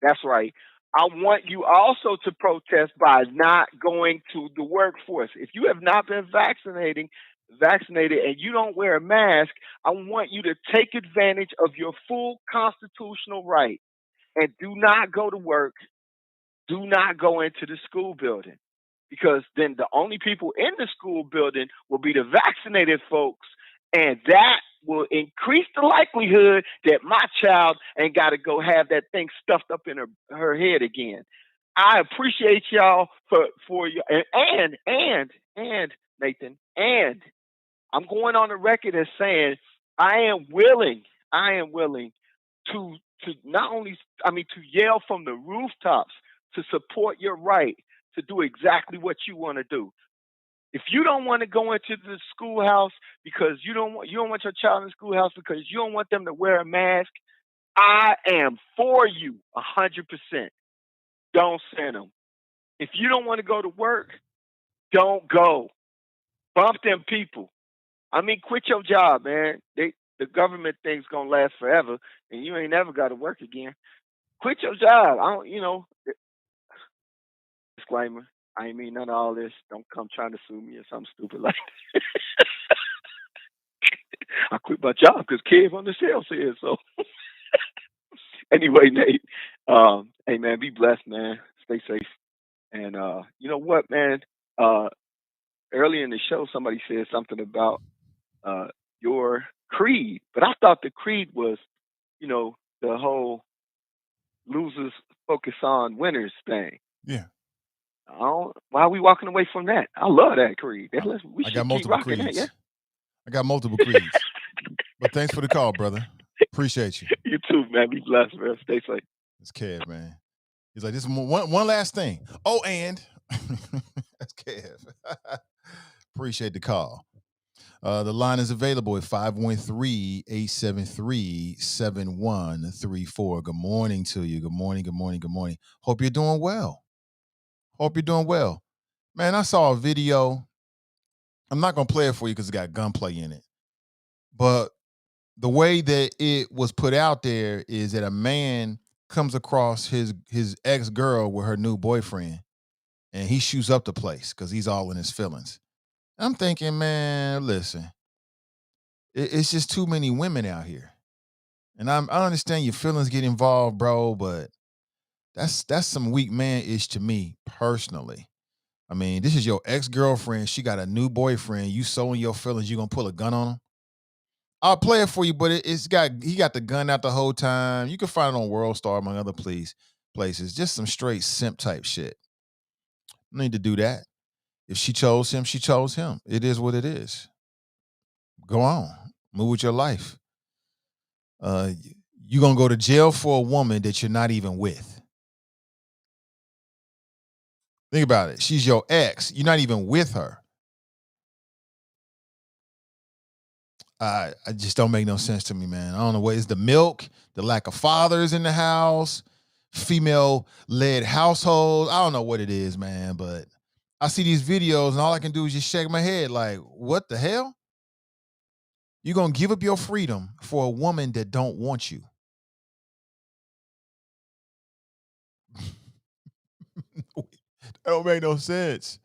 That's right. I want you also to protest by not going to the workforce. If you have not been vaccinated and you don't wear a mask, I want you to take advantage of your full constitutional right and do not go to work. Do not go into the school building, because then the only people in the school building will be the vaccinated folks, and that will increase the likelihood that my child ain't got to go have that thing stuffed up in her head again. I appreciate y'all for your and Nathan, and I'm going on the record as saying I am willing to not only to yell from the rooftops to support your right to do exactly what you want to do. If you don't want to go into the schoolhouse because you don't want your child in the schoolhouse because you don't want them to wear a mask, I am for you 100%. Don't send them. If you don't want to go to work, don't go. Bump them people. Quit your job, man. The government thing's gonna last forever, and you ain't never got to work again. Quit your job. Disclaimer. I ain't mean none of all this. Don't come trying to sue me or something stupid like that. I quit my job because Kev on the sales here. So anyway, Nate, hey man, be blessed, man. Stay safe. And you know what, man? Earlier in the show, somebody said something about your creed, but I thought the creed was, the whole losers focus on winners thing. Yeah. Why are we walking away from that? I love that creed. We should keep rocking creeds. That, yeah? I got multiple creeds. But thanks for the call, brother. Appreciate you. You too, man. Be blessed, man. Stay safe. It's Kev, man. He's like, this is one last thing. Oh, and that's Kev. Appreciate the call. The line is available at 513-873-7134. Good morning to you. Good morning. Hope you're doing well. Man, I saw a video. I'm not going to play it for you because it got gunplay in it. But the way that it was put out there is that a man comes across his ex-girl with her new boyfriend, and he shoots up the place because he's all in his feelings. I'm thinking, man, listen, it's just too many women out here. And I understand your feelings get involved, bro, but that's some weak man-ish to me personally. This is your ex-girlfriend. She got a new boyfriend. You so in your feelings, you gonna pull a gun on him? I'll play it for you, but he got the gun out the whole time. You can find it on World Star, among other places. Just some straight simp type shit. No need to do that. If she chose him, she chose him. It is what it is. Go on. Move with your life. You're gonna go to jail for a woman that you're not even with. Think about it. She's your ex. You're not even with her. I just don't make no sense to me, man. I don't know what is the milk, the lack of fathers in the house, female-led household. I don't know what it is, man, but I see these videos and all I can do is just shake my head like, what the hell? You're going to give up your freedom for a woman that don't want you. don't make no sense.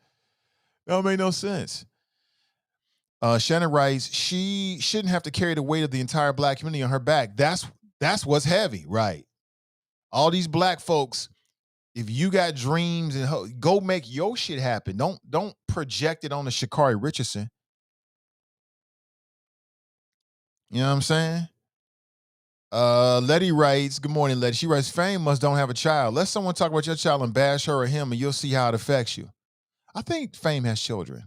That don't make no sense. Shannon writes, she shouldn't have to carry the weight of the entire black community on her back. That's what's heavy, right? All these black folks, if you got dreams and go make your shit happen. Don't project it on the Sha'Carri Richardson. You know what I'm saying? Letty writes, good morning, Letty. She writes, fame must don't have a child. Let someone talk about your child and bash her or him, and you'll see how it affects you. I think fame has children.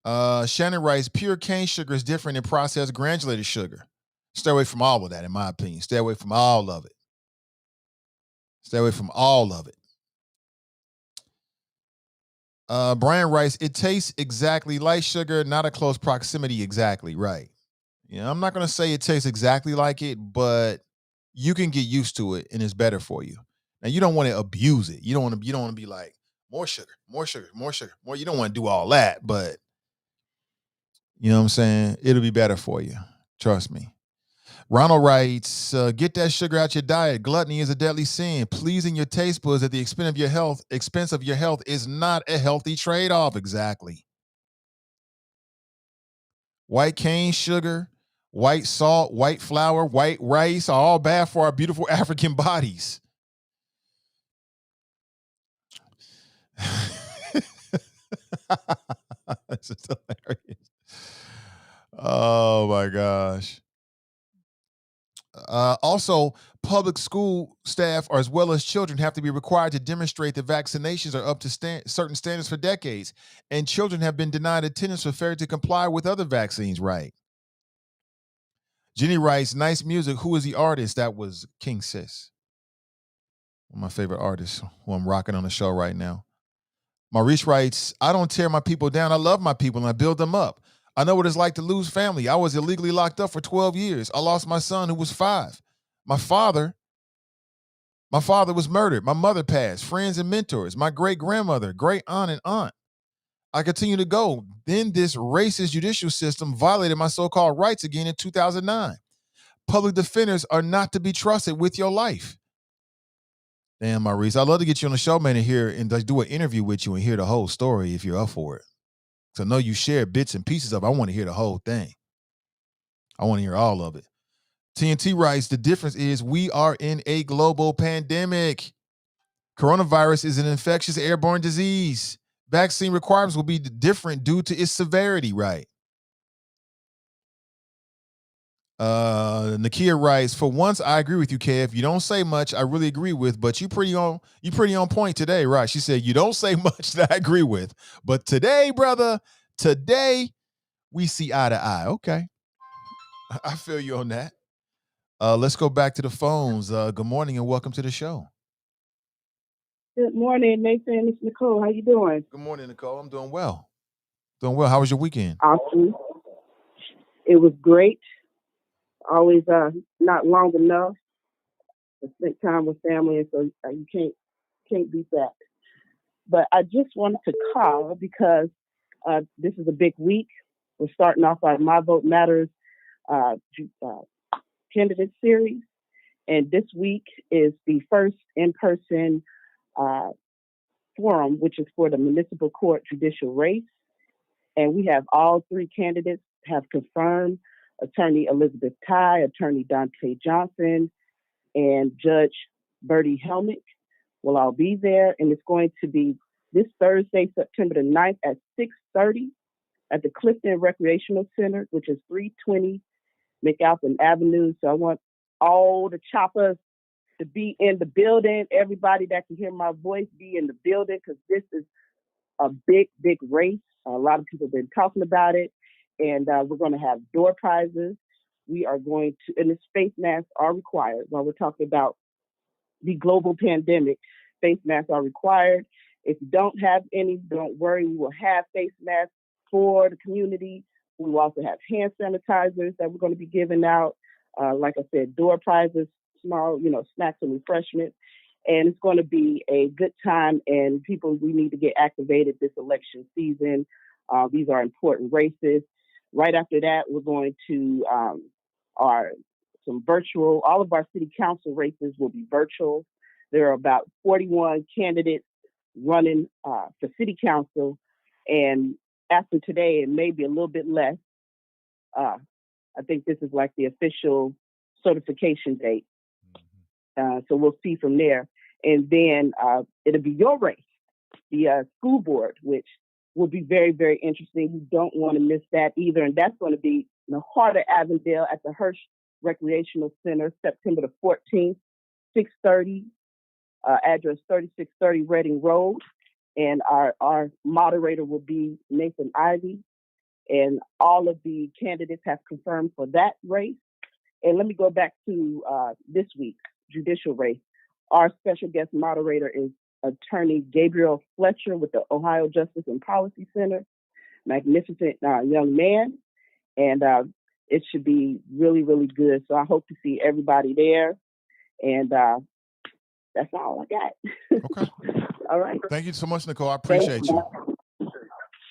Shannon writes, pure cane sugar is different than processed granulated sugar. Stay away from all of that, in my opinion. Stay away from all of it. Stay away from all of it. Brian writes, it tastes exactly like sugar, not a close proximity exactly, right. I'm not going to say it tastes exactly like it, but you can get used to it and it's better for you. Now, you don't want to abuse it. You don't want to be like, more sugar, more sugar, more sugar, more. You don't want to do all that, but you know what I'm saying? It'll be better for you. Trust me. Ronald writes, get that sugar out your diet. Gluttony is a deadly sin. Pleasing your taste buds at the expense of your health is not a healthy trade-off. Exactly. White cane sugar, white salt, white flour, white rice are all bad for our beautiful African bodies. This is hilarious. Oh my gosh. Also, public school staff, as well as children, have to be required to demonstrate that vaccinations are up to certain standards for decades, and children have been denied attendance for failure to comply with other vaccines, right? Jenny writes, nice music. Who is the artist? That was King Sis, one of my favorite artists who I'm rocking on the show right now. Maurice writes, I don't tear my people down. I love my people and I build them up. I know what it's like to lose family. I was illegally locked up for 12 years. I lost my son who was 5. My father was murdered. My mother passed. Friends and mentors. My great-grandmother, great aunt and aunt. I continue to go. Then this racist judicial system violated my so-called rights again in 2009. Public defenders are not to be trusted with your life. Damn, Maurice, I'd love to get you on the show, man, and hear and do an interview with you and hear the whole story if you're up for it. So I know you share bits and pieces of it. I want to hear the whole thing. I want to hear all of it. TNT writes, the difference is we are in a global pandemic. Coronavirus is an infectious airborne disease. Vaccine requirements will be different due to its severity, right? Nakia writes, for once I agree with you, Kev. You don't say much I really agree with, but you pretty on point today, right? She said you don't say much that I agree with, but today, brother, we see eye to eye. Okay. I feel you on that. Let's go back to the phones. Good morning and welcome to the show. Good morning, Nathan. It's Nicole. How you doing? Good morning, Nicole. I'm doing well. How was your weekend? Awesome. It was great. Always not long enough to spend time with family, and so you can't beat that. But I just wanted to call because this is a big week. We're starting off our My Vote Matters candidate series, and this week is the first in-person forum, which is for the municipal court judicial race. And we have all 3 candidates have confirmed. Attorney Elizabeth Ty, Attorney Dante Johnson, and Judge Bertie Helmick will all be there. And it's going to be this Thursday, September the 9th at 6:30 at the Clifton Recreational Center, which is 320 McAlpin Avenue. So I want all the choppers to be in the building. Everybody that can hear my voice be in the building, because this is a big, big race. A lot of people have been talking about it. And we're going to have door prizes. We are going to, and the face masks are required. While we're talking about the global pandemic, face masks are required. If you don't have any, don't worry. We will have face masks for the community. We will also have hand sanitizers that we're going to be giving out. Like I said, door prizes, small, snacks and refreshments. And it's going to be a good time. And people, we need to get activated this election season. These are important races. Right after that, we're going to some virtual. All of our city council races will be virtual. There are about 41 candidates running for city council. And after today, it may be a little bit less. I think this is like the official certification date. So we'll see from there. And then it'll be your race, the school board, which will be very, very interesting. You don't want to miss that either. And that's going to be in the heart of Avondale at the Hirsch Recreational Center, September the 14th, 6:30, address 3630 Reading Road. And our moderator will be Nathan Ivey. And all of the candidates have confirmed for that race. And let me go back to this week's judicial race. Our special guest moderator is Attorney Gabriel Fletcher with the Ohio Justice and Policy Center. Magnificent young man. And it should be really, really good. So I hope to see everybody there. And that's all I got. Okay. All right. Thank you so much, Nicole. I appreciate you.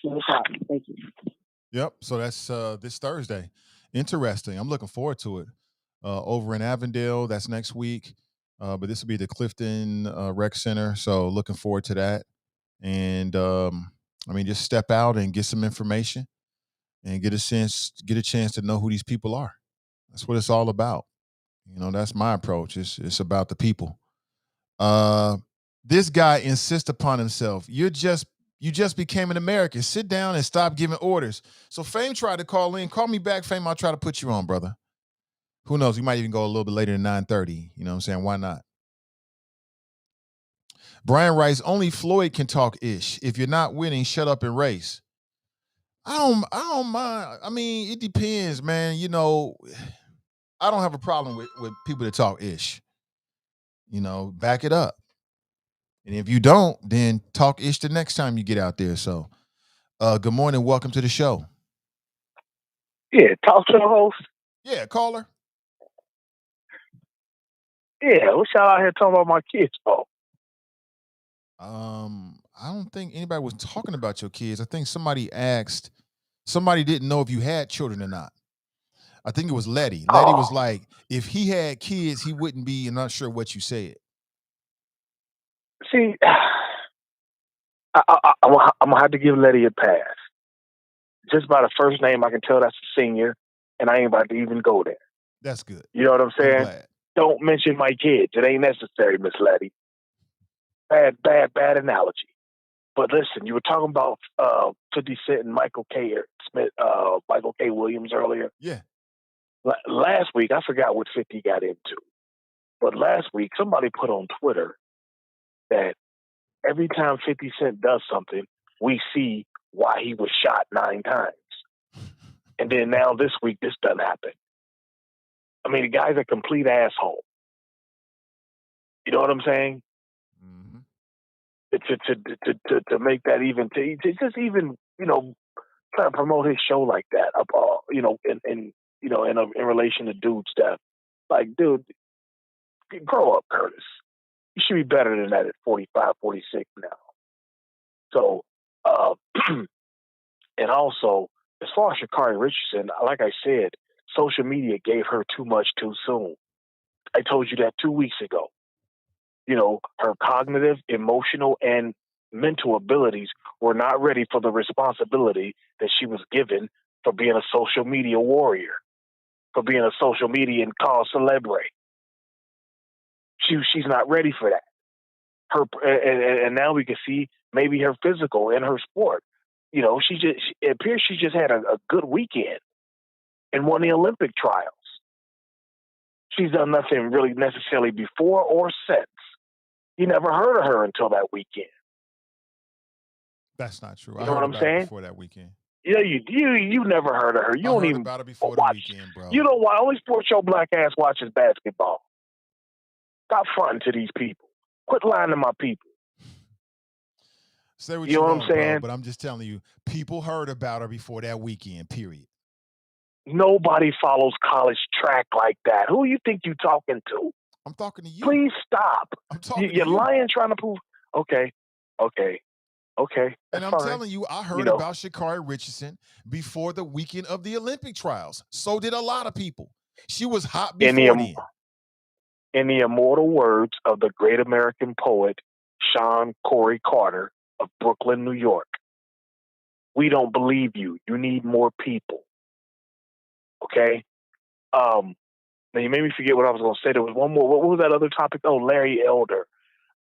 No problem. Thank you. Yep. So that's this Thursday. Interesting. I'm looking forward to it. Over in Avondale, that's next week. But this will be the Clifton Rec Center. So looking forward to that. And just step out and get some information and get a chance to know who these people are. That's what it's all about. That's my approach. It's about the people. This guy insists upon himself. You just became an American. Sit down and stop giving orders. So Fame tried to call in. Call me back, Fame. I'll try to put you on, brother. Who knows? We might even go a little bit later than 9:30. You know what I'm saying? Why not? Brian writes, only Floyd can talk ish. If you're not winning, shut up and race. I don't mind. I mean, it depends, man. I don't have a problem with people that talk ish. Back it up. And if you don't, then talk ish the next time you get out there. So, good morning. Welcome to the show. Yeah, talk to the host. Yeah, caller. Yeah, what y'all out here talking about my kids for? I don't think anybody was talking about your kids. I think somebody didn't know if you had children or not. I think it was Letty. Letty was like, if he had kids, he wouldn't be. I'm not sure what you said. See, I'm gonna have to give Letty a pass. Just by the first name, I can tell that's a senior, and I ain't about to even go there. That's good. You know what I'm saying? Don't mention my kids. It ain't necessary, Miss Letty. Bad analogy. But listen, you were talking about 50 Cent and Michael K. Williams earlier. Yeah. Last week, I forgot what 50 got into. But last week, somebody put on Twitter that every time 50 Cent does something, we see why he was shot 9 times. And then now this week, this doesn't happen. I mean, the guy's a complete asshole. You know what I'm saying? Mm-hmm. To make that even, to just even, try to promote his show like that, in relation to dude stuff. Like, dude, grow up, Curtis. You should be better than that at 45, 46 now. So, and also, as far as Sha'Carri Richardson, like I said, social media gave her too much too soon. I told you that 2 weeks ago. Her cognitive, emotional, and mental abilities were not ready for the responsibility that she was given for being a social media warrior, for being a social media and cause celebre. She's not ready for that. And now we can see maybe her physical and her sport. It appears she just had a good weekend and won the Olympic trials. She's done nothing really necessarily before or since. You never heard of her until that weekend. That's not true. You know what I'm saying? Before that weekend. Yeah, you never heard of her. You don't even about her before watch. The weekend, bro. You know why? Only sport your black ass watches basketball. Stop fronting to these people. Quit lying to my people. Say what you know what I'm saying? Bro, but I'm just telling you, people heard about her before that weekend, period. Nobody follows college track like that. Who you think you talking to? I'm talking to you. Please stop. I'm talking to you. You're lying, trying to prove. Okay. And I'm telling you, I heard about Sha'Carri Richardson before the weekend of the Olympic trials. So did a lot of people. She was hot before then. In the immortal words of the great American poet, Sean Corey Carter of Brooklyn, New York. We don't believe you. You need more people. Okay? Now you made me forget what I was going to say. There was one more. What was that other topic? Oh, Larry Elder.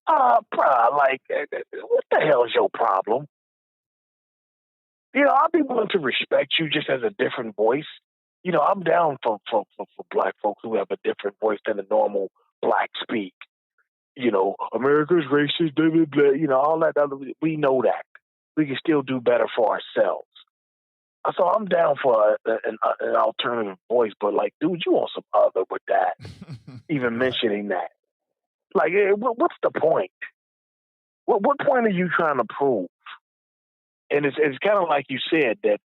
Bruh, like, what the hell is your problem? I'll be willing to respect you just as a different voice. I'm down for black folks who have a different voice than the normal black speak. America's racist, blah, blah, blah, all that other, we know that. We can still do better for ourselves. So I'm down for an alternative voice, but like, dude, you want some other with that, even mentioning that. Like, what's the point? What point are you trying to prove? And it's kind of like you said that,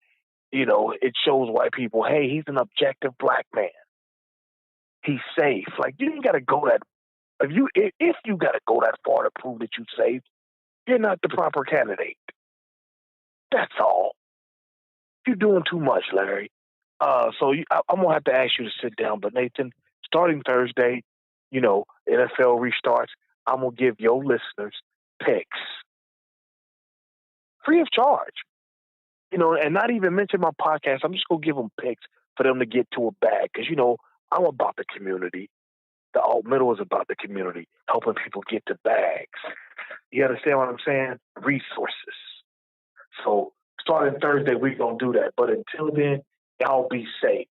it shows white people, hey, he's an objective black man. He's safe. Like, you ain't got to go that. If you got to go that far to prove that you're safe, you're not the proper candidate. That's all. You're doing too much, Larry. I'm gonna have to ask you to sit down. But Nathan, starting Thursday, NFL restarts. I'm gonna give your listeners picks, free of charge. And not even mention my podcast. I'm just gonna give them picks for them to get to a bag because I'm about the community. The alt middle is about the community, helping people get to bags. You understand what I'm saying? Resources. So starting Thursday, we're going to do that. But until then, y'all be safe.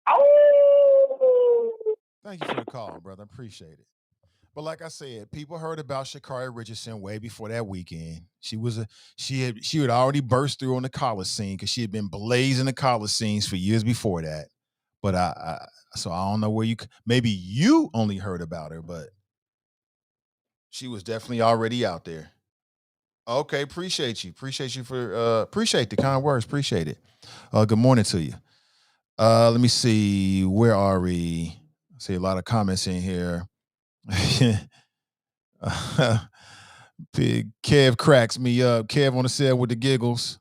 Oh! Thank you for the call, brother. Appreciate it. But like I said, people heard about Sha'Carri Richardson way before that weekend. She had already burst through on the college scene because she had been blazing the college scenes for years before that. But so I don't know where maybe you only heard about her, but she was definitely already out there. Okay, appreciate you. Appreciate you for appreciate the kind words. Appreciate it. Good morning to you. Let me see. Where are we? I see a lot of comments in here. Big Kev cracks me up. Kev on the set with the giggles.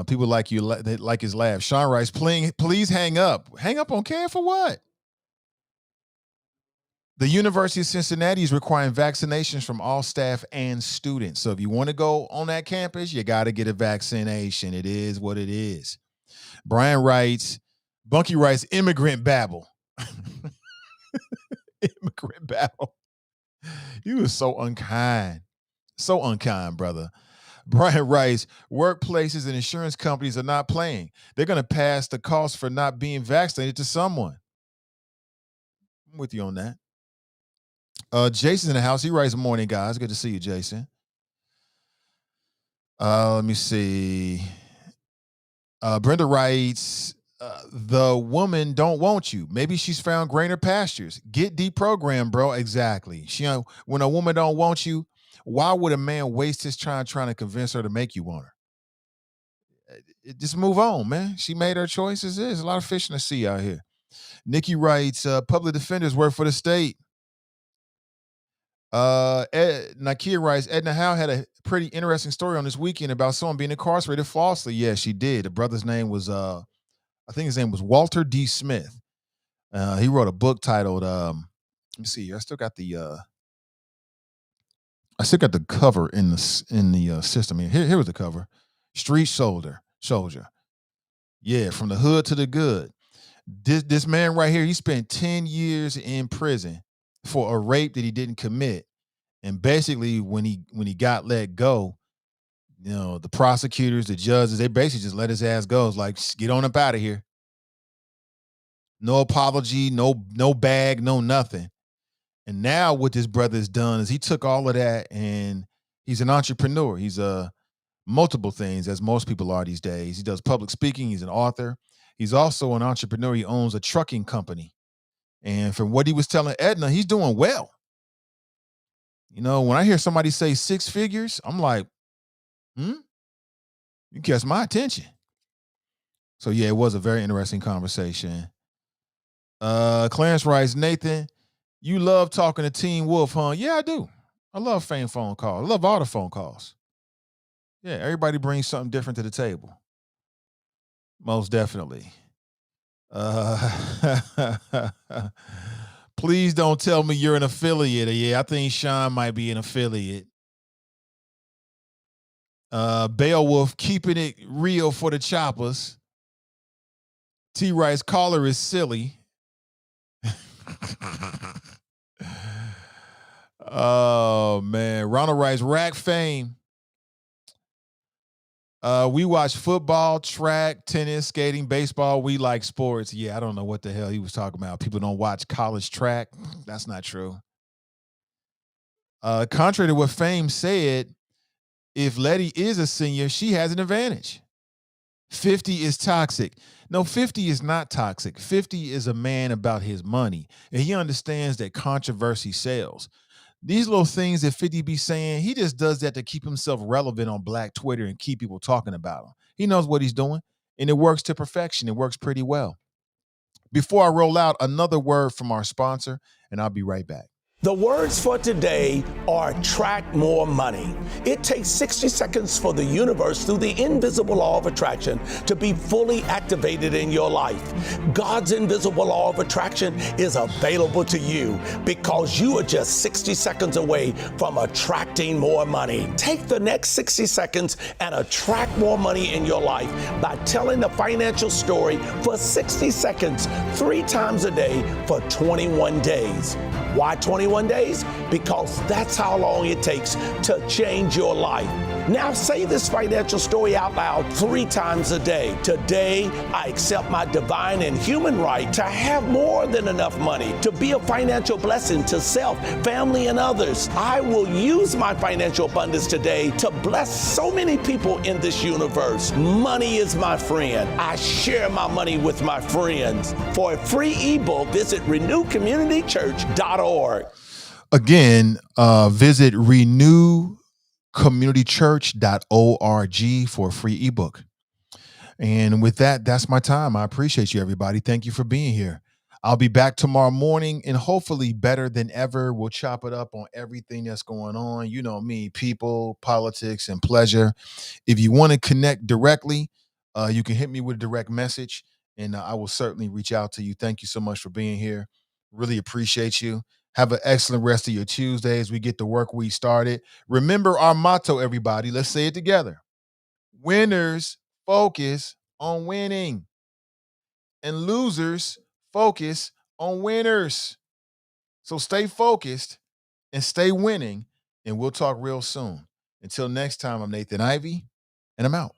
People like you they like his laugh. Sean writes, please hang up. Hang up on Kev for what? The University of Cincinnati is requiring vaccinations from all staff and students. So if you want to go on that campus, you got to get a vaccination. It is what it is. Brian writes, Bunky writes, immigrant babble. Immigrant babble. You are so unkind. So unkind, brother. Brian writes, workplaces and insurance companies are not playing. They're going to pass the cost for not being vaccinated to someone. I'm with you on that. Jason's in the house. He writes, morning, guys. Good to see you, Jason. Let me see. Brenda writes, the woman don't want you. Maybe she's found greener pastures. Get deprogrammed, bro. Exactly. When a woman don't want you, why would a man waste his time trying to convince her to make you want her? Just move on, man. She made her choices. There's a lot of fish in the sea out here. Nikki writes, public defenders work for the state. Nakia writes, Edna Howe had a pretty interesting story on this weekend about someone being incarcerated falsely. Yeah, she did. The brother's name was, I think his name was Walter D. Smith. He wrote a book titled, let me see here. I still got the cover in the system here. Here was the cover. Street Soldier. Yeah, from the hood to the good. This man right here, he spent 10 years in prison for a rape that he didn't commit. And basically, when he got let go, the prosecutors, the judges, they basically just let his ass go. It's like, get on up out of here. No apology, no bag, no nothing. And now what this brother has done is he took all of that and he's an entrepreneur. He's multiple things, as most people are these days. He does public speaking. He's an author. He's also an entrepreneur. He owns a trucking company. And from what he was telling Edna, he's doing well. When I hear somebody say 6 figures, I'm like, you catch my attention. So yeah, it was a very interesting conversation. Clarence writes, Nathan, you love talking to Teen Wolf, huh? Yeah, I do. I love fame phone calls. I love all the phone calls. Yeah, everybody brings something different to the table. Most definitely. Please don't tell me you're an affiliate. Yeah, I think Sean might be an affiliate. Beowulf keeping it real for the choppers. T. Rice caller is silly. Oh man, Ronald Rice rack fame. We watch football, track, tennis, skating, baseball. We like sports. Yeah, I don't know what the hell he was talking about. People don't watch college track. That's not true. Contrary to what Fame said, if Letty is a senior, she has an advantage. 50 is toxic. No, 50 is not toxic. 50 is a man about his money, and he understands that controversy sells. These little things that 50 be saying, he just does that to keep himself relevant on Black Twitter and keep people talking about him. He knows what he's doing, and it works to perfection. It works pretty well. Before I roll out, another word from our sponsor, and I'll be right back. The words for today are attract more money. It takes 60 seconds for the universe through the invisible law of attraction to be fully activated in your life. God's invisible law of attraction is available to you because you are just 60 seconds away from attracting more money. Take the next 60 seconds and attract more money in your life by telling a financial story for 60 seconds, 3 times a day for 21 days. Why 21 days? Because that's how long it takes to change your life. Now say this financial story out loud 3 times a day. Today, I accept my divine and human right to have more than enough money, to be a financial blessing to self, family, and others. I will use my financial abundance today to bless so many people in this universe. Money is my friend. I share my money with my friends. For a free ebook, visit renewcommunitychurch.org. Again, visit renewcommunitychurch.org for a free ebook. And with that, that's my time. I appreciate you, everybody. Thank you for being here. I'll be back tomorrow morning and hopefully better than ever. We'll chop it up on everything that's going on. You know me, people, politics, and pleasure. If you want to connect directly, you can hit me with a direct message and I will certainly reach out to you. Thank you so much for being here. Really appreciate you. Have an excellent rest of your Tuesdays. We get the work week started. Remember our motto, everybody. Let's say it together. Winners focus on winning, and losers focus on winners. So stay focused and stay winning, and we'll talk real soon. Until next time, I'm Nathan Ivey, and I'm out.